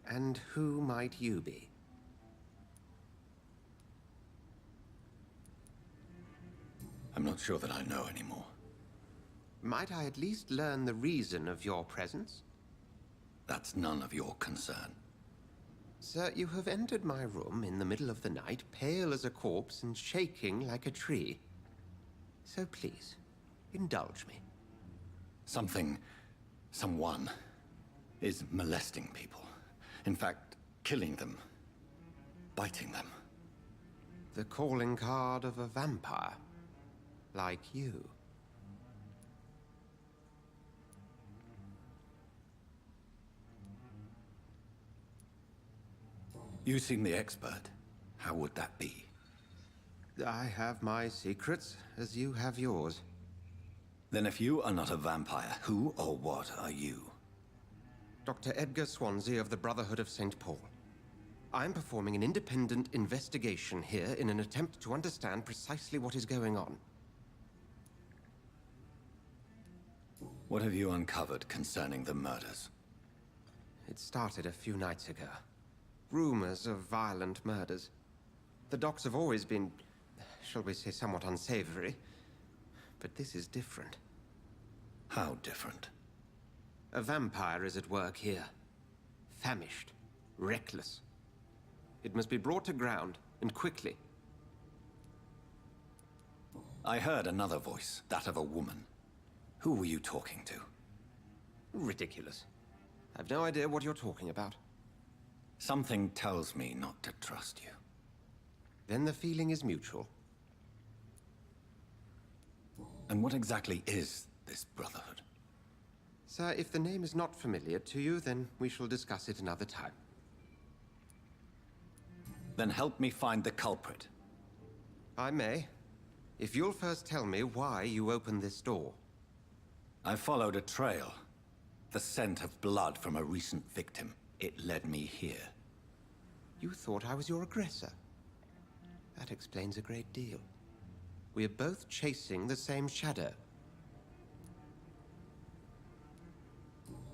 Speaker 11: And who might you be?
Speaker 5: I'm not sure that I know anymore.
Speaker 11: Might I at least learn the reason of your presence?
Speaker 5: That's none of your concern.
Speaker 11: Sir, you have entered my room in the middle of the night, pale as a corpse and shaking like a tree. So please, indulge me.
Speaker 5: Someone is molesting people. In fact, killing them. Biting them.
Speaker 11: The calling card of a vampire. like you.
Speaker 5: You seem the expert. How would that be?
Speaker 11: I have my secrets, as you have yours.
Speaker 5: Then if you are not a vampire, who or what are you?
Speaker 11: Dr. Edgar Swansea of the Brotherhood of St. Paul. I'm performing an independent investigation here in an attempt to understand precisely what is going on.
Speaker 5: What have you uncovered concerning the murders?
Speaker 11: It started a few nights ago. Rumors of violent murders. The docs have always been, shall we say, somewhat unsavory. But this is different.
Speaker 5: How different?
Speaker 11: A vampire is at work here. Famished. Reckless. It must be brought to ground, and quickly.
Speaker 5: I heard another voice, that of a woman. Who were you talking to?
Speaker 11: Ridiculous. I've no idea what you're talking about.
Speaker 5: Something tells me not to trust you.
Speaker 11: Then the feeling is mutual.
Speaker 5: And what exactly is this Brotherhood?
Speaker 11: Sir, if the name is not familiar to you, then we shall discuss it another time.
Speaker 5: Then help me find the culprit.
Speaker 11: I may. If you'll first tell me why you opened this door.
Speaker 5: I followed a trail. The scent of blood from a recent victim. It led me here.
Speaker 11: You thought I was your aggressor. That explains a great deal. We are both chasing the same shadow.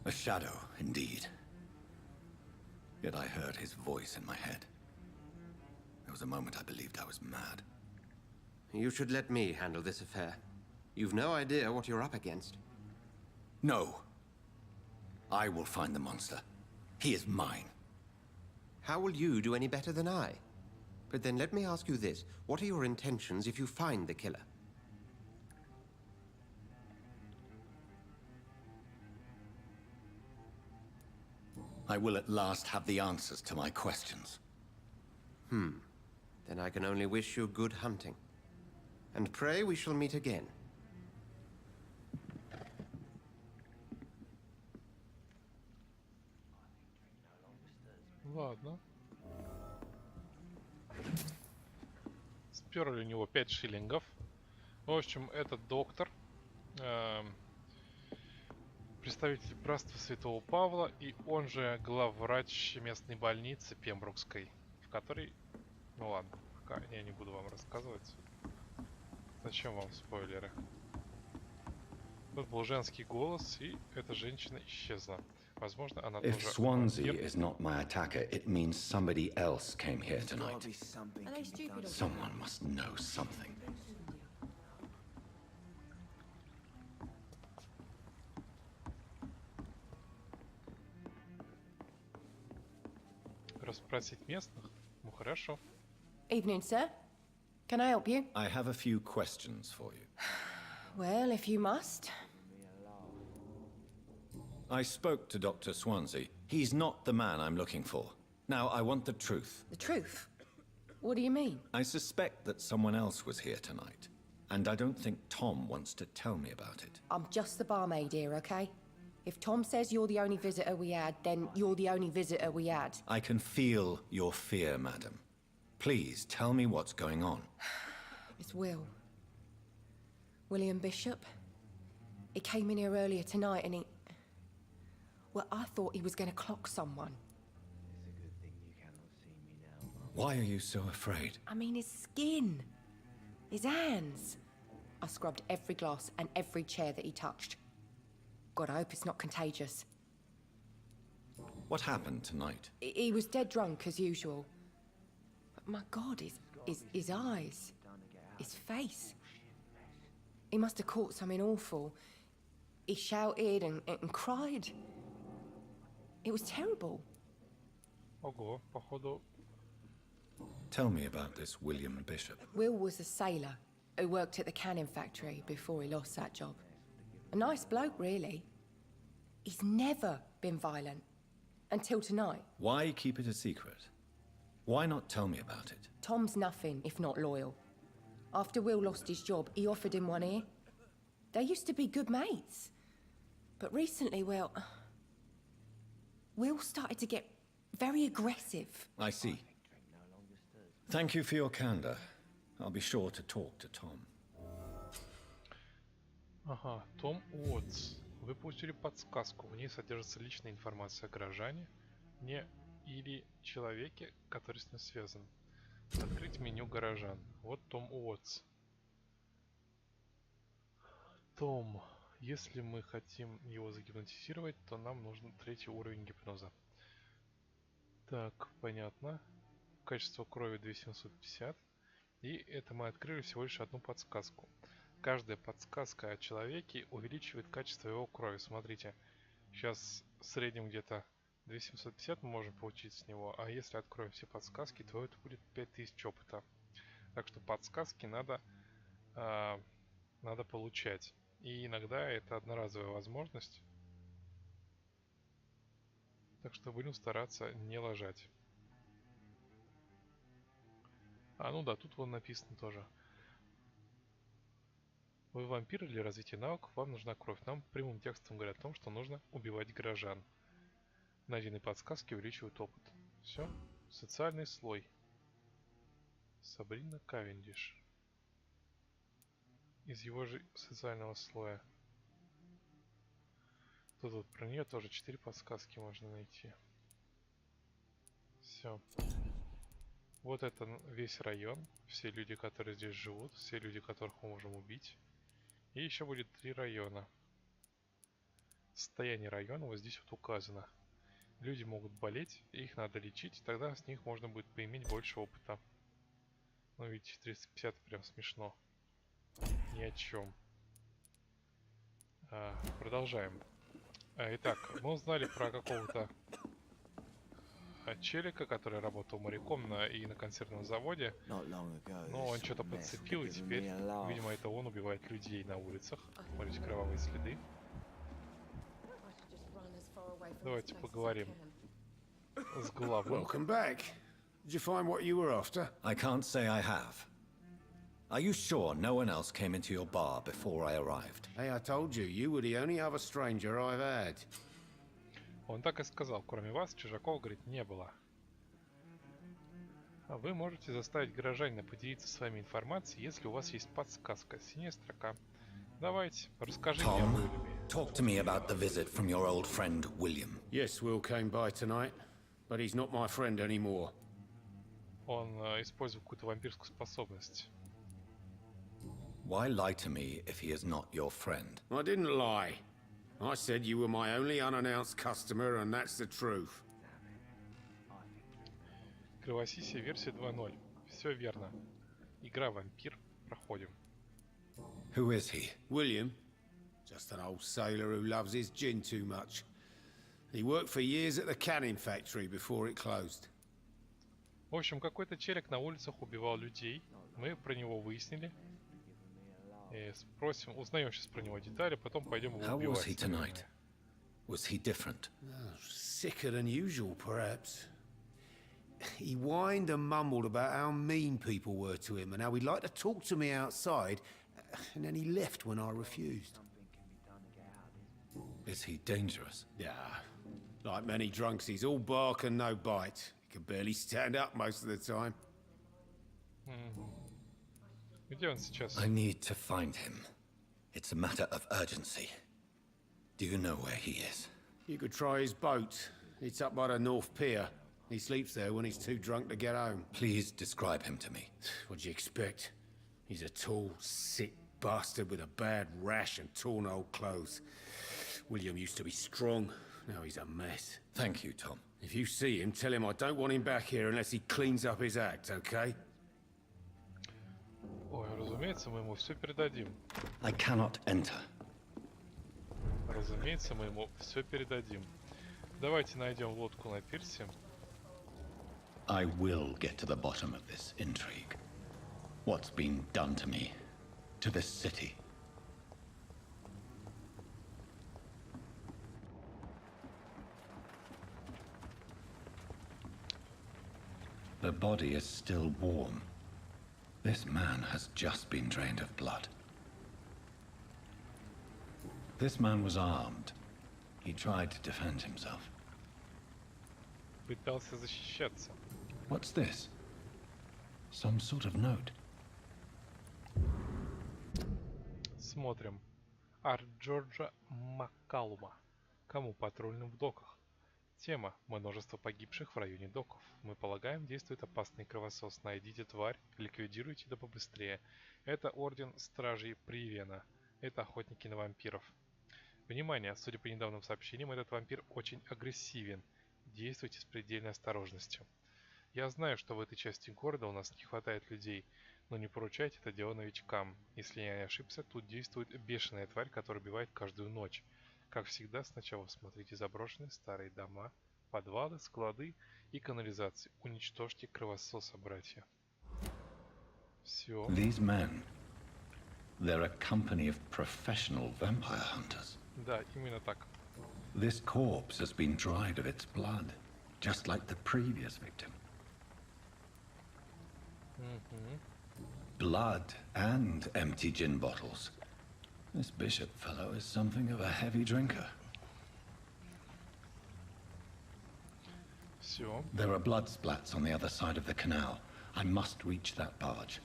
Speaker 5: A shadow, indeed. Yet I heard his voice in my head. There was a moment I believed I was mad.
Speaker 11: You should let me handle this affair. You've no idea what you're up against.
Speaker 5: No. I will find the monster. He is mine.
Speaker 11: How will you do any better than I? But then let me ask you this. What are your intentions if you find the killer?
Speaker 5: I will at last have the answers to my questions.
Speaker 11: Then I can only wish you good hunting. And pray we shall meet again.
Speaker 1: Ладно. Сперли у него 5 шиллингов. В общем, этот доктор, представитель братства Святого Павла, и он же главврач местной больницы Пембрукской, в которой... Ну ладно, пока я не буду вам рассказывать. Зачем вам спойлеры? Тут был женский голос, и эта женщина исчезла. Возможно, она
Speaker 3: If
Speaker 1: тоже...
Speaker 3: Swansea is not my attacker, it means somebody else came here tonight. Someone must know something.
Speaker 1: Расспросить местных? Ну хорошо.
Speaker 4: Evening, sir. Can I help you?
Speaker 3: I have a few questions for you.
Speaker 4: Well, if you must.
Speaker 3: I spoke to Dr. Swansea. He's not the man I'm looking for. Now, I want the truth.
Speaker 4: The truth? What do you mean?
Speaker 3: I suspect that someone else was here tonight, and I don't think Tom wants to tell me about it.
Speaker 4: I'm just the barmaid here, okay? If Tom says you're the only visitor we had, then you're the only visitor we had.
Speaker 3: I can feel your fear, madam. Please, tell me what's going on.
Speaker 4: It's Will. William Bishop. He came in here earlier tonight and he... Well, I thought he was going to clock someone.
Speaker 3: Why are you so afraid?
Speaker 4: I mean, his skin. His hands. I scrubbed every glass and every chair that he touched. God, I hope it's not contagious.
Speaker 3: What happened tonight?
Speaker 4: He was dead drunk, as usual. But my God, his eyes. His face. He must have caught something awful. He shouted and cried. It was terrible.
Speaker 1: Ого, походу...
Speaker 3: Tell me about this William Bishop.
Speaker 4: Will was a sailor who worked at the canning factory before he lost that job. A nice bloke, really. He's never been violent. Until tonight.
Speaker 3: Why keep it a secret? Why not tell me about it?
Speaker 4: Tom's nothing if not loyal. After Will lost his job, he offered him one here. They used to be good mates. But recently, Will started to get very aggressive.
Speaker 5: I see. Thank you for your candor. I'll be sure to talk to Tom.
Speaker 1: Ага, Том Уотс. Вы получили подсказку. В ней содержится личная информация о горожане, не или человеке, который с ним связан. Открыть меню горожан. Вот Том Уотс. Том. Если мы хотим его загипнотизировать, то нам нужен 3-й уровень гипноза. Так, понятно. Качество крови 2750. И это мы открыли всего лишь одну подсказку. Каждая подсказка о человеке увеличивает качество его крови. Смотрите, сейчас в среднем где-то 2750 мы можем получить с него, а если откроем все подсказки, то это будет 5000 опыта. Так что подсказки надо получать. И иногда это одноразовая возможность. Так что будем стараться не лажать. Ну да, тут вон написано тоже. Вы вампир, для развития навыков вам нужна кровь. Нам прямым текстом говорят о том, что нужно убивать горожан. Найденные подсказки увеличивают опыт. Все. Социальный слой. Сабрина Кавендиш. Из его же социального слоя. Тут вот про нее тоже 4 подсказки можно найти. Все. Вот это весь район. Все люди, которые здесь живут. Все люди, которых мы можем убить. И еще будет 3 района. Состояние района вот здесь вот указано. Люди могут болеть, их надо лечить, тогда с них можно будет поиметь больше опыта. Ну, видите, 350 прям смешно. Ни о чем. Продолжаем. Итак, мы узнали про какого-то челика, который работал моряком и на консервном заводе. Но он что-то подцепил, и теперь, видимо, это он убивает людей на улицах. Смотрите, кровавые следы. Давайте поговорим с главным.
Speaker 8: Welcome back. Did you find what you were after?
Speaker 5: I can't say I have. Are you sure no one else came into your bar before I arrived?
Speaker 8: Hey, I told you, you were the only other stranger I've had.
Speaker 1: Он так и сказал, кроме вас, чужаков, говорит, не было. А вы можете заставить горожанина поделиться с вами информацией, если у вас есть подсказка. Синяя строка. Давайте, расскажите мне об Уильяме.
Speaker 5: Talk to me about the visit from your old friend William.
Speaker 8: Yes, Will came by tonight, but he's not my friend anymore.
Speaker 1: Он использует какую-то вампирскую способность.
Speaker 5: Why lie to me if he is not your friend?
Speaker 8: I didn't lie. I said you were my only unannounced customer, and that's the truth.
Speaker 1: Кровосисия версия 2.0. Все верно. Игра Вампир. Проходим.
Speaker 5: Who is he?
Speaker 8: William. Just an old sailor who loves his gin too much. He worked for years at the canning factory before it closed.
Speaker 1: В общем, какой-то челик на улицах убивал людей. Мы про него выяснили. И спросим, узнаем сейчас про него детали, потом пойдем его убивать.
Speaker 5: How was he tonight? Was he different?
Speaker 8: Sicker than usual, perhaps. He whined and mumbled about how mean people were to him and how he'd like to talk to me outside, and then he left when I refused.
Speaker 5: Is he dangerous?
Speaker 8: Yeah. Like many drunks, he's all bark and no bite. He can barely stand up most of the time.
Speaker 1: Где он сейчас?
Speaker 5: I need to find him. It's a matter of urgency. Do you know where he is?
Speaker 8: You could try his boat. It's up by the North Pier. He sleeps there when he's too drunk to get home.
Speaker 5: Please describe him to me.
Speaker 8: What do you expect? He's a tall, sick bastard with a bad rash and torn old clothes. William used to be strong. Now he's a mess.
Speaker 5: Thank you, Tom.
Speaker 8: If you see him, tell him I don't want him back here unless he cleans up his act, okay?
Speaker 1: Ой, разумеется, мы ему все передадим.
Speaker 5: I cannot enter.
Speaker 1: Разумеется, мы ему все передадим. Давайте найдем лодку на пирсе.
Speaker 5: I will get to the bottom of this intrigue. What's been done to me, to this city. The body is still warm. This man has just been drained of blood. This man was armed. He tried to defend himself.
Speaker 1: Пытался защищаться.
Speaker 5: What's this? Some sort of note.
Speaker 1: Смотрим. Арт Джорджа Маккалума. Кому? Патрульным в доках. Тема. Множество погибших в районе доков. Мы полагаем, действует опасный кровосос. Найдите тварь, ликвидируйте да побыстрее. Это орден стражей Привена. Это охотники на вампиров. Внимание! Судя по недавним сообщениям, этот вампир очень агрессивен. Действуйте с предельной осторожностью. Я знаю, что в этой части города у нас не хватает людей, но не поручайте это дело новичкам. Если я не ошибся, тут действует бешеная тварь, которая убивает каждую ночь. Как всегда, сначала смотрите заброшенные старые дома, подвалы, склады и канализации. Уничтожьте кровососа, братья. Все.
Speaker 5: These men, they're a company of professional vampire hunters.
Speaker 1: Да, именно так.
Speaker 5: This corpse has been dried of its blood, just like the previous victim. Blood and empty gin bottles. This bishop fellow is something of a heavy drinker.
Speaker 1: Все.
Speaker 5: There are blood splats on the other side of the canal. I must reach that barge.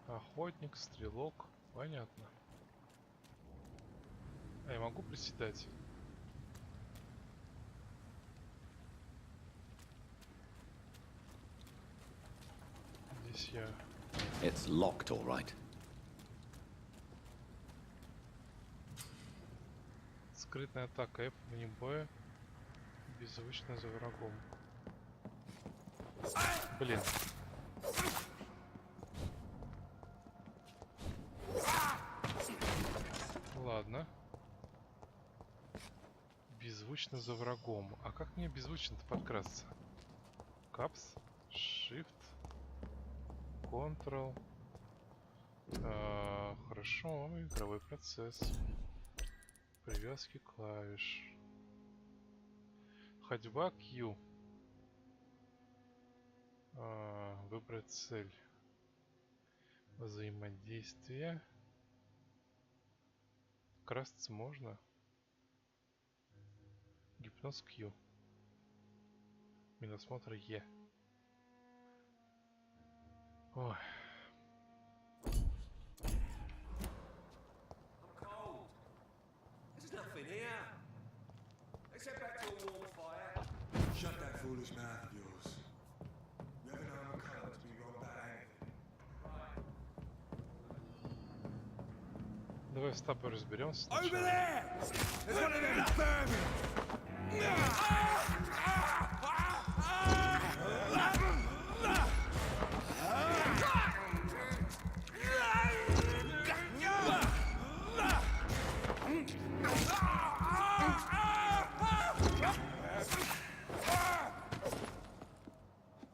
Speaker 1: Охотник, стрелок. Понятно. А я могу приседать? Здесь я...
Speaker 5: It's locked, all right.
Speaker 1: Скрытная атака. F вне боя. Беззвучно за врагом. Блин. Ладно. Беззвучно за врагом. А как мне беззвучно-то подкрасться? Капс, Shift, Ctrl. Хорошо, игровой процесс. Привязки клавиш. Ходьба Q. Выбрать цель. Взаимодействие. Красться можно? Гипноз Q. Миносмотр Е. Ой.
Speaker 6: There's nothing here. Let's head back to a warm fire. Shut that foolish mouth of yours. You ever know I'm cold to be wrong about anything?
Speaker 1: Давай с тобой разберемся
Speaker 6: Over
Speaker 1: сначала.
Speaker 6: there! There's one of them vermin!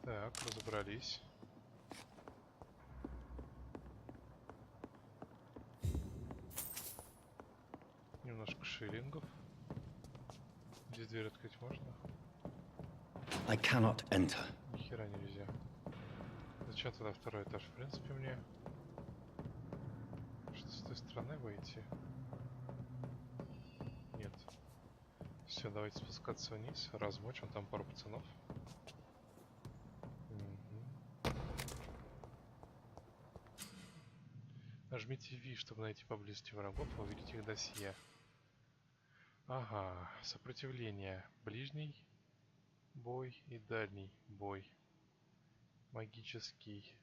Speaker 1: Так, разобрались. Немножко шиллингов. Здесь дверь открыть можно?
Speaker 5: I cannot enter.
Speaker 1: Ни хера нельзя. Зачем тогда второй этаж? В принципе, мне... Что с той стороны выйти? Нет. Все, давайте спускаться вниз. Размочим там пару пацанов. Нажмите V, чтобы найти поблизости врагов и увидеть их досье. Ага, сопротивление. Ближний бой и дальний бой. Магический.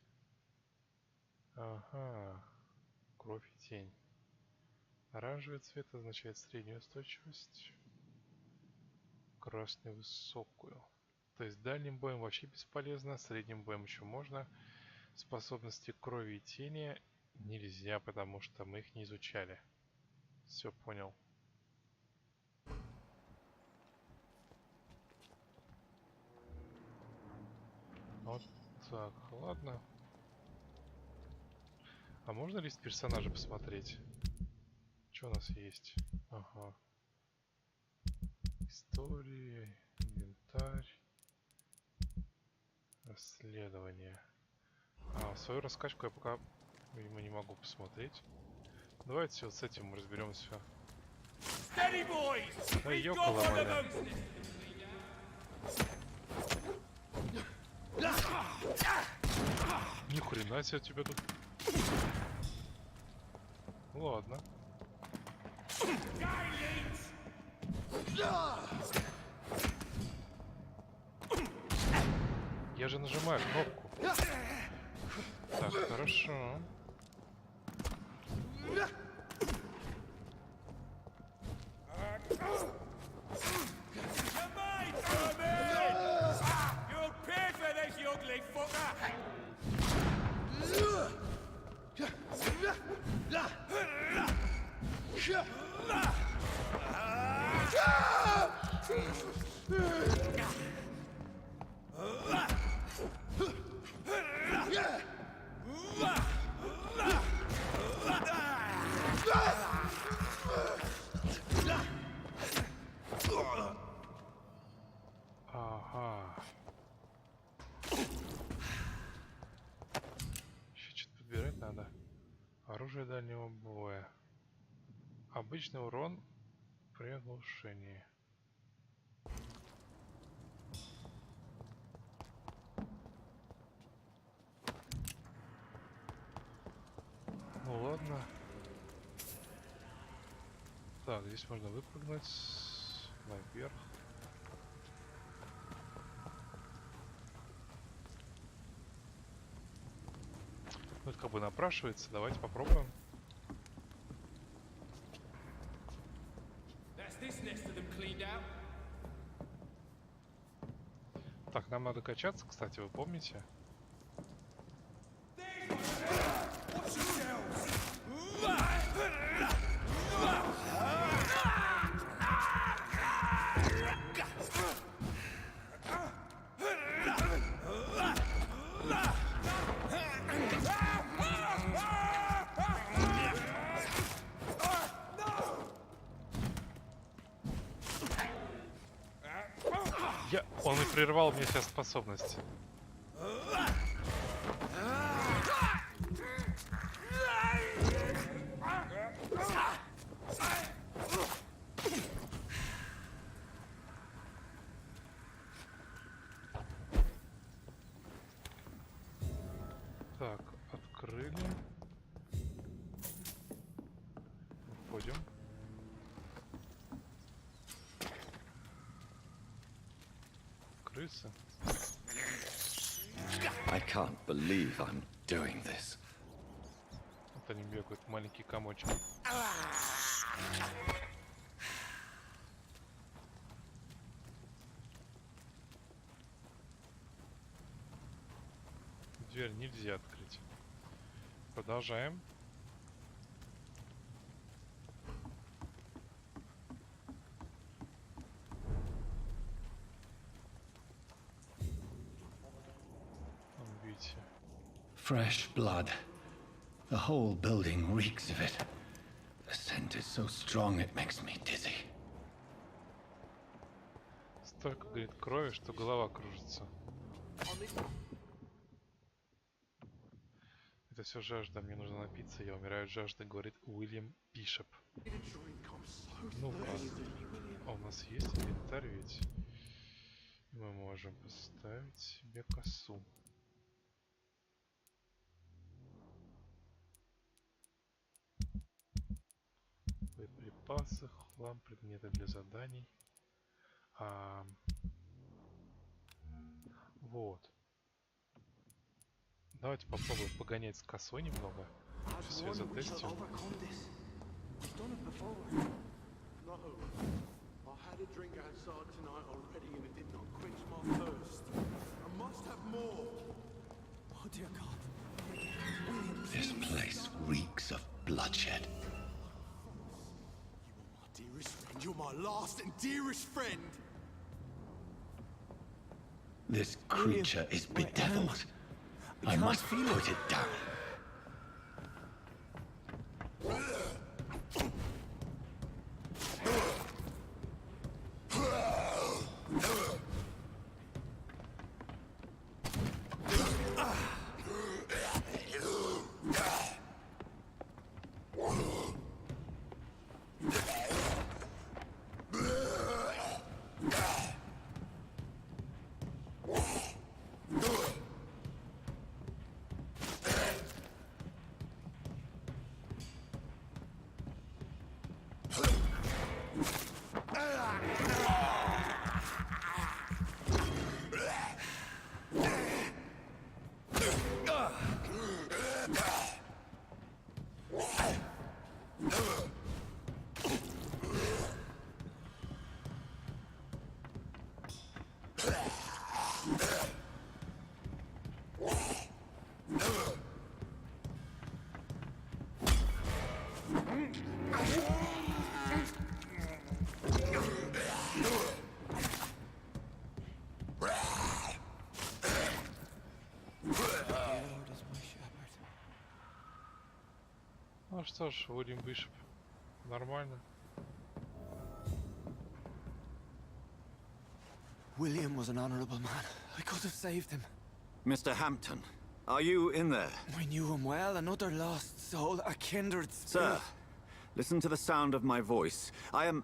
Speaker 1: Ага. Кровь и тень. Оранжевый цвет означает среднюю устойчивость. Красный высокую. То есть дальним боем вообще бесполезно, средним боем еще можно. Способности крови и тени нельзя, потому что мы их не изучали. Все понял. Вот так, ладно. А можно лист персонажа посмотреть? Что у нас есть? Ага. История, инвентарь, расследование. Свою раскачку я пока, видимо, не могу посмотреть. Давайте вот с этим разберемся. Да ёкала. Ни хрена себе тебя тут. Ладно. Я же нажимаю кнопку. Так, хорошо. Ага. Еще что-то подбирать надо. Оружие дальнего боя. Обычный урон при оглушении. Ну ладно. Так, здесь можно выпрыгнуть наверх. Ну, это как бы напрашивается. Давайте попробуем. Так, нам надо качаться, кстати, вы помните? Он и прервал мне все способности. Так, открыли. Входим. Крысы.
Speaker 5: I can't believe I'm doing this.
Speaker 1: Вот они бегают, маленький комочек. Дверь нельзя открыть. Продолжаем. Видите.
Speaker 5: Fresh blood. The whole building reeks of it. The scent is so strong it makes me dizzy.
Speaker 1: Столько, говорит, крови, что голова кружится. Это все жажда, мне нужно напиться, я умираю от жажды, говорит Уильям Бишоп. Ну ладно. А у нас есть инвентарь ведь? Мы можем поставить себе косу. Боеприпасы, хлам, предметы для заданий. Вот. Давайте попробуем погонять с косой немного. Сейчас я затестим.
Speaker 5: This place reeks of bloodshed.
Speaker 6: You're my last and dearest friend.
Speaker 5: This creature is bedeviled. I must put it down.
Speaker 1: Ну что ж, Уильям Бишоп. Нормально.
Speaker 7: William was an honorable man. I could have saved him.
Speaker 5: Mr. Hampton, are you in there?
Speaker 7: I knew him well, another lost soul, a kindred spirit.
Speaker 5: Sir, listen to the sound of my voice. I'm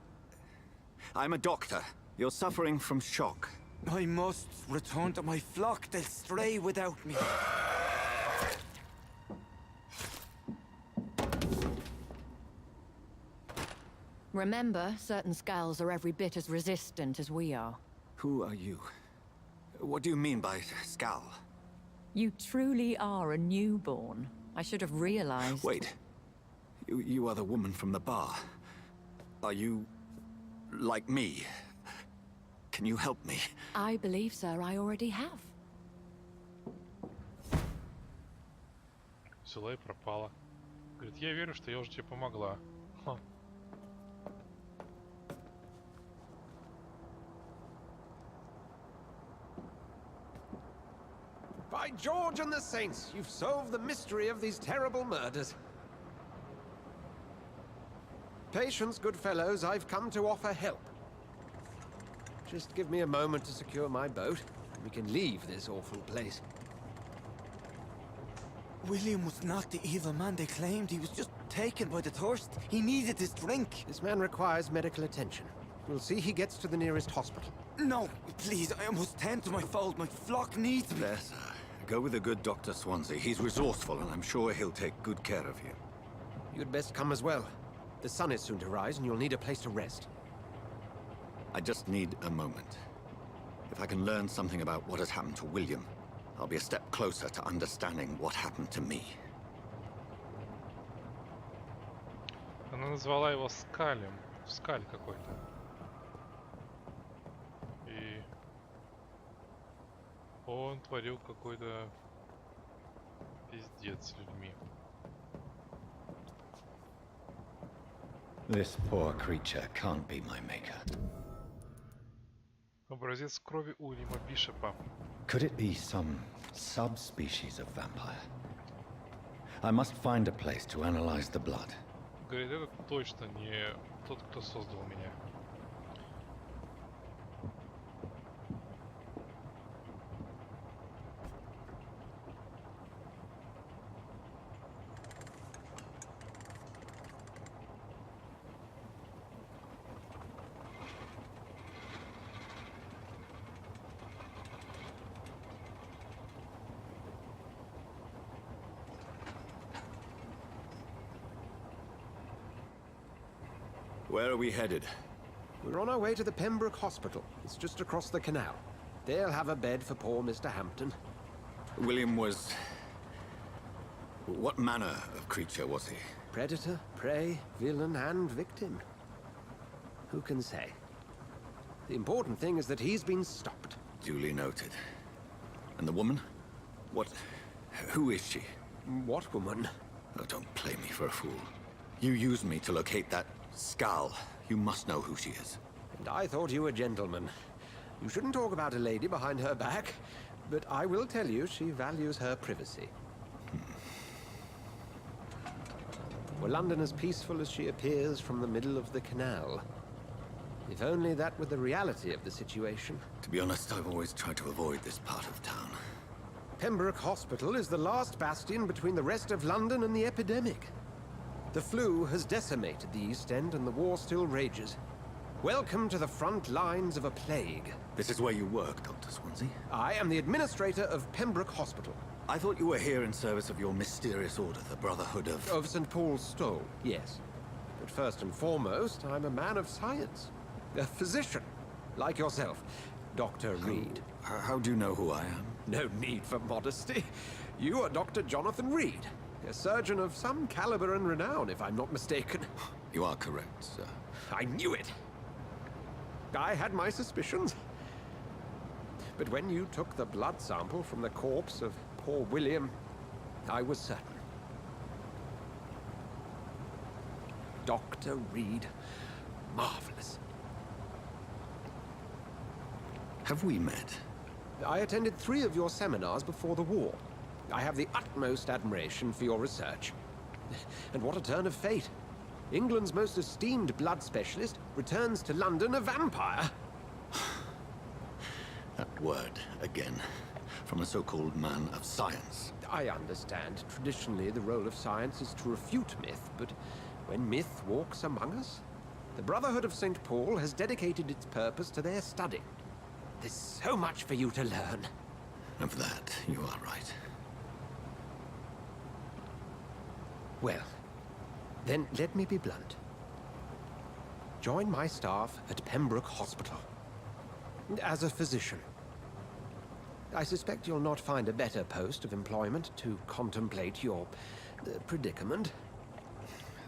Speaker 5: a doctor. You're suffering from shock.
Speaker 7: I must return to my flock. They'll stray without me.
Speaker 10: Remember, certain skulls are every bit as resistant as we are.
Speaker 5: Who are you? What do you mean by Skal?
Speaker 10: You truly are a newborn. I should have realized.
Speaker 5: Wait. You are the woman from the bar. Are you... like me? Can you help me?
Speaker 10: I believe, sir, I already have.
Speaker 1: Взяла и пропала. Говорит, я верю, что я уже тебе помогла. Ха.
Speaker 12: By George and the Saints, you've solved the mystery of these terrible murders. Patience, good fellows, I've come to offer help. Just give me a moment to secure my boat, and we can leave this awful place.
Speaker 7: William was not the evil man they claimed. He was just taken by the thirst. He needed his drink.
Speaker 12: This man requires medical attention. We'll see he gets to the nearest hospital.
Speaker 7: No, please, I must tend to my fold. My flock needs me.
Speaker 5: There, sir. Go with the good Dr. Swansea. He's resourceful, and I'm sure he'll take good care of you.
Speaker 12: You'd best come as well. The sun is soon to rise, and you'll need a place to rest.
Speaker 5: I just need a moment. If I can learn something about what has happened to William, I'll be a step closer to understanding what happened to me.
Speaker 1: Она назвала его Скалем. Скаль какой-то. И он творил какой-то пиздец с людьми.
Speaker 5: This poor creature can't be my maker.
Speaker 1: Образец крови Уильяма Бишопа.
Speaker 5: Could it be some subspecies of vampire? I must find a place to analyze the blood.
Speaker 1: Говорит, это точно не тот, кто создал меня.
Speaker 5: Where are we headed?
Speaker 12: We're on our way to the Pembroke Hospital. It's just across the canal. They'll have a bed for poor Mr. Hampton.
Speaker 5: William was... What manner of creature was he?
Speaker 12: Predator, prey, villain, and victim. Who can say? The important thing is that he's been stopped.
Speaker 5: Duly noted. And the woman? What... who is she?
Speaker 12: What woman?
Speaker 5: Oh, don't play me for a fool. You used me to locate that Skal. You must know who she is.
Speaker 12: And I thought you a gentleman. You shouldn't talk about a lady behind her back, but I will tell you she values her privacy. Were London as peaceful as she appears from the middle of the canal? If only that were the reality of the situation.
Speaker 5: To be honest, I've always tried to avoid this part of town.
Speaker 12: Pembroke Hospital is the last bastion between the rest of London and the epidemic. The flu has decimated the East End and the war still rages. Welcome to the front lines of a plague.
Speaker 5: This is where you work, Dr. Swansea?
Speaker 12: I am the administrator of Pembroke Hospital.
Speaker 5: I thought you were here in service of your mysterious order, the Brotherhood of...
Speaker 12: Of St. Paul's Stole, yes. But first and foremost, I'm a man of science. A physician, like yourself, Dr. Reed.
Speaker 5: How do you know who I am?
Speaker 12: No need for modesty. You are Dr. Jonathan Reed, a surgeon of some caliber and renown, if I'm not mistaken.
Speaker 5: You are correct, sir.
Speaker 12: I knew it! I had my suspicions. But when you took the blood sample from the corpse of poor William, I was certain. Dr. Reed. Marvelous.
Speaker 5: Have we met?
Speaker 12: I attended 3 of your seminars before the war. I have the utmost admiration for your research. And what a turn of fate. England's most esteemed blood specialist returns to London a vampire.
Speaker 5: That word, again. From a so-called man of science.
Speaker 12: I understand. Traditionally, the role of science is to refute myth, but when myth walks among us, the Brotherhood of St. Paul has dedicated its purpose to their study. There's so much for you to learn.
Speaker 5: Of that, you are right.
Speaker 12: Well, then let me be blunt. Join my staff at Pembroke Hospital. As a physician. I suspect you'll not find a better post of employment to contemplate your predicament.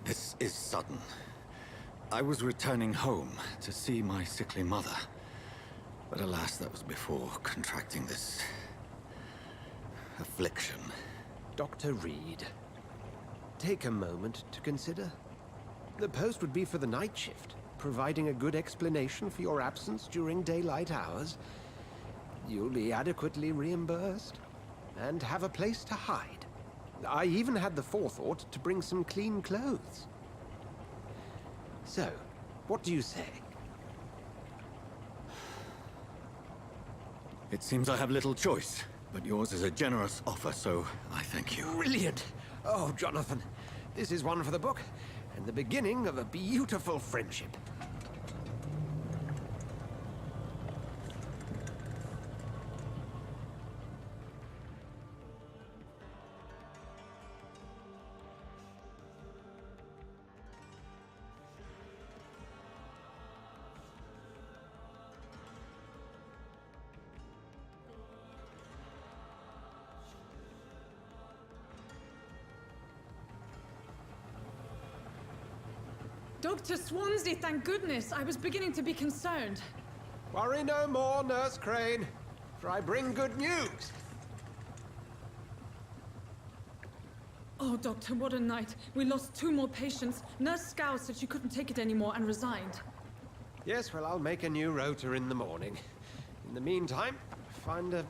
Speaker 5: This is sudden. I was returning home to see my sickly mother. But alas, that was before contracting this... affliction.
Speaker 12: Dr. Reed, take a moment to consider. The post would be for the night shift, providing a good explanation for your absence during daylight hours. You'll be adequately reimbursed, and have a place to hide. I even had the forethought to bring some clean clothes. So, what do you say?
Speaker 5: It seems I have little choice, but yours is a generous offer, so I thank you.
Speaker 12: Brilliant! Oh, Jonathan, this is one for the book, and the beginning of a beautiful friendship.
Speaker 13: Dr. Swansea, thank goodness. I was beginning to be concerned.
Speaker 12: Worry no more, Nurse Crane, for I bring good news.
Speaker 13: Oh, Doctor, what a night. We lost 2 more patients. Nurse Scow said she couldn't take it anymore and resigned.
Speaker 12: Yes, well, I'll make a new rota in the morning. In the meantime, find a...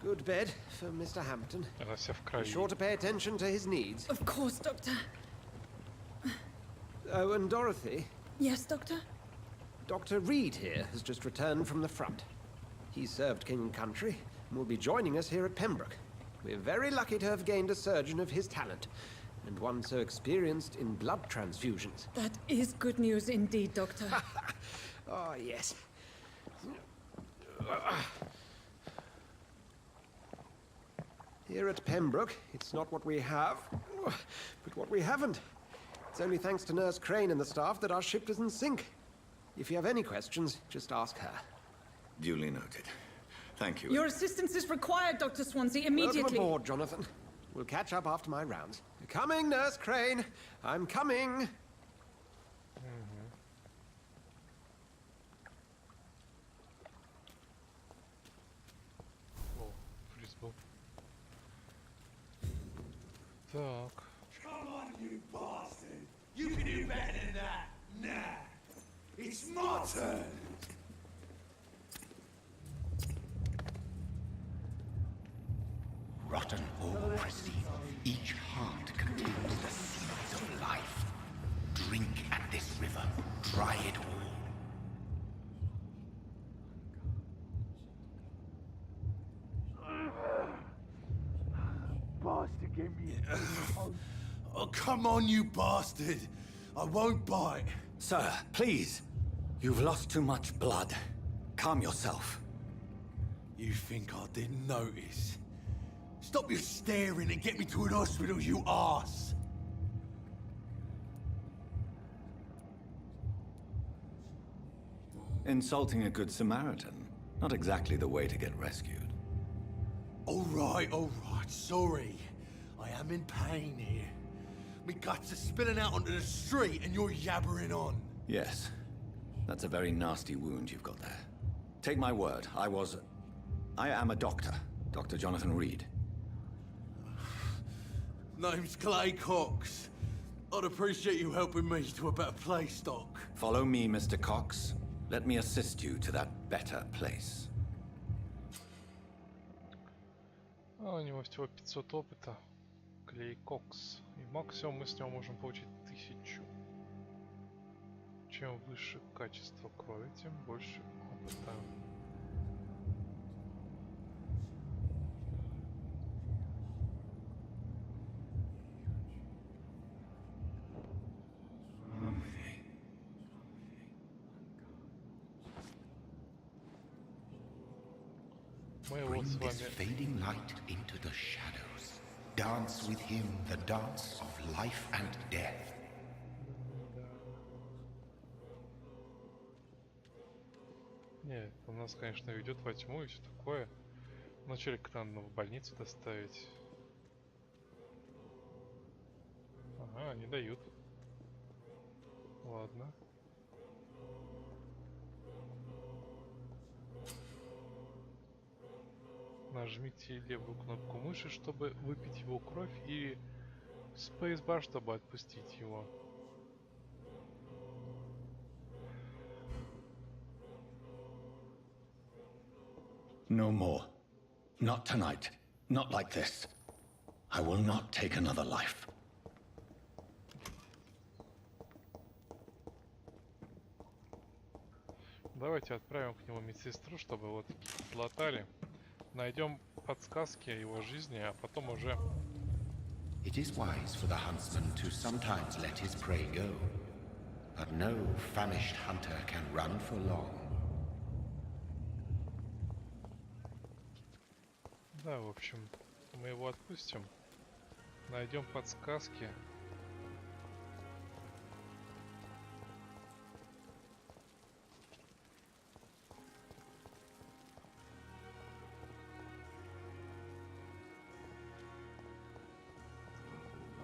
Speaker 12: good bed for Mr. Hampton. Be sure to pay attention to his needs.
Speaker 13: Of course, Doctor.
Speaker 12: Oh, and Dorothy?
Speaker 13: Yes, Doctor?
Speaker 12: Dr. Reed here has just returned from the front. He served King and Country and will be joining us here at Pembroke. We're very lucky to have gained a surgeon of his talent, and one so experienced in blood transfusions.
Speaker 13: That is good news indeed, Doctor.
Speaker 12: Oh, yes. Here at Pembroke, it's not what we have, but what we haven't. It's only thanks to Nurse Crane and the staff that our ship doesn't sink. If you have any questions, just ask her.
Speaker 5: Duly noted. Thank you.
Speaker 13: Your assistance is required, Dr. Swansea, immediately.
Speaker 12: Welcome aboard, Jonathan. We'll catch up after my rounds. Coming, Nurse Crane. I'm coming.
Speaker 1: О, фриз был. Так.
Speaker 6: Come on, you bastard! You can do better than that! Nah! It's my turn!
Speaker 3: rotten or pristine, each heart contains the seeds of life. Drink at this river, try it all.
Speaker 6: Bastard, give me
Speaker 7: Oh, come on, you bastard! I won't bite.
Speaker 5: Sir, please. You've lost too much blood. Calm yourself.
Speaker 7: You think I didn't notice? Stop your staring and get me to an hospital, you arse!
Speaker 5: Insulting a good Samaritan. Not exactly the way to get rescued.
Speaker 7: All right, sorry. I am in pain here. Me guts are spilling out onto the street and you're yabbering on.
Speaker 5: Yes. That's a very nasty wound you've got there. Take my word, I am a doctor. Dr. Jonathan Reed.
Speaker 7: Name's Clay Cox. I'd appreciate you helping me to a better place, Doc.
Speaker 5: Follow me, Mr. Cox. Let me assist you to that better place.
Speaker 1: А у него всего 500 опыта. Клей Кокс. И максимум мы с него можем получить 1000. Чем выше качество крови, тем больше опыта.
Speaker 3: Bring this fading light into the shadows. Dance with him the dance of life and death.
Speaker 1: Нет, у нас, конечно, ведет во тьму и все такое. Но челика надо в больницу доставить. Ага, не дают. Ладно. Нажмите левую кнопку мыши, чтобы выпить его кровь, и Spacebar, чтобы отпустить его.
Speaker 5: No more. Not tonight. Not like this. I will not take another life.
Speaker 1: Давайте отправим к нему медсестру, чтобы его таки подлатали. Найдем подсказки о его жизни, а потом уже...
Speaker 3: It is wise for the huntsman to sometimes let his prey go, but no famished hunter can run for long.
Speaker 1: Да, в общем, мы его отпустим. Найдем подсказки.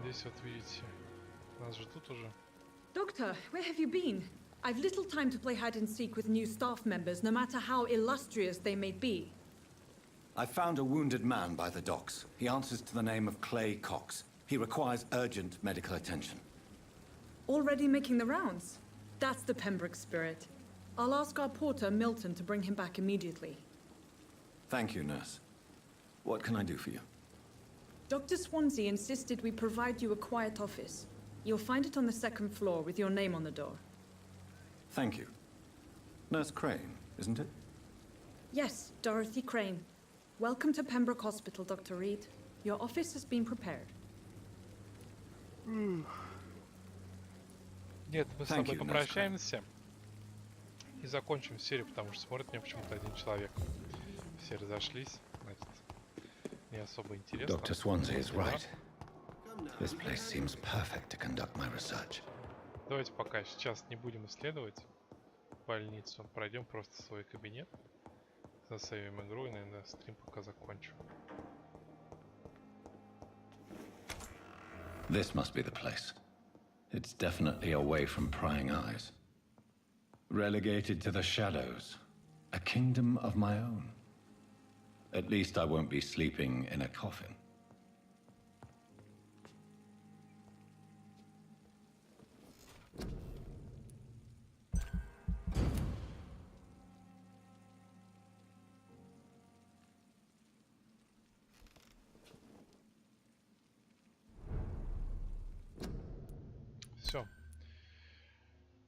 Speaker 1: Здесь вот видите, нас ждут уже.
Speaker 13: Doctor, where have you been? I've little time to play hide and seek with new staff members, no matter how illustrious they may be.
Speaker 5: I found a wounded man by the docks. He answers to the name of Clay Cox. He requires urgent medical attention.
Speaker 13: Already making the rounds? That's the Pembroke spirit. I'll ask our porter, Milton, to bring him back immediately.
Speaker 5: Thank you, nurse. What can I do for you?
Speaker 13: Dr. Swansea insisted we provide you a quiet office. You'll find it on the second floor with your name on the door.
Speaker 5: Thank you. Nurse Crane, isn't it?
Speaker 13: Yes, Dorothy Crane. Welcome to Pembroke Hospital, Dr. Reed. Your office has been prepared.
Speaker 1: Нет, мы с тобой попрощаемся и закончим серию, потому что смотрит меня почему-то один человек. Все разошлись, значит, не особо интересно.
Speaker 5: Dr. Swansea is right. This place seems perfect to conduct my research.
Speaker 1: Давайте пока сейчас не будем исследовать больницу, пройдем просто в свой кабинет, засейвим игру и, наверное, стрим пока закончу.
Speaker 5: This must be the place. It's definitely away from prying eyes. Relegated to the shadows. A kingdom of my own. At least I won't be sleeping in a coffin.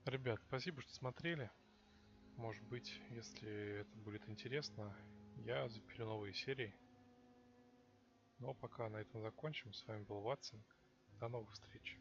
Speaker 1: Ребят, спасибо, что смотрели. Может быть, если это будет интересно, я запилю новые серии. Но пока на этом закончим. С вами был Ватсон. До новых встреч.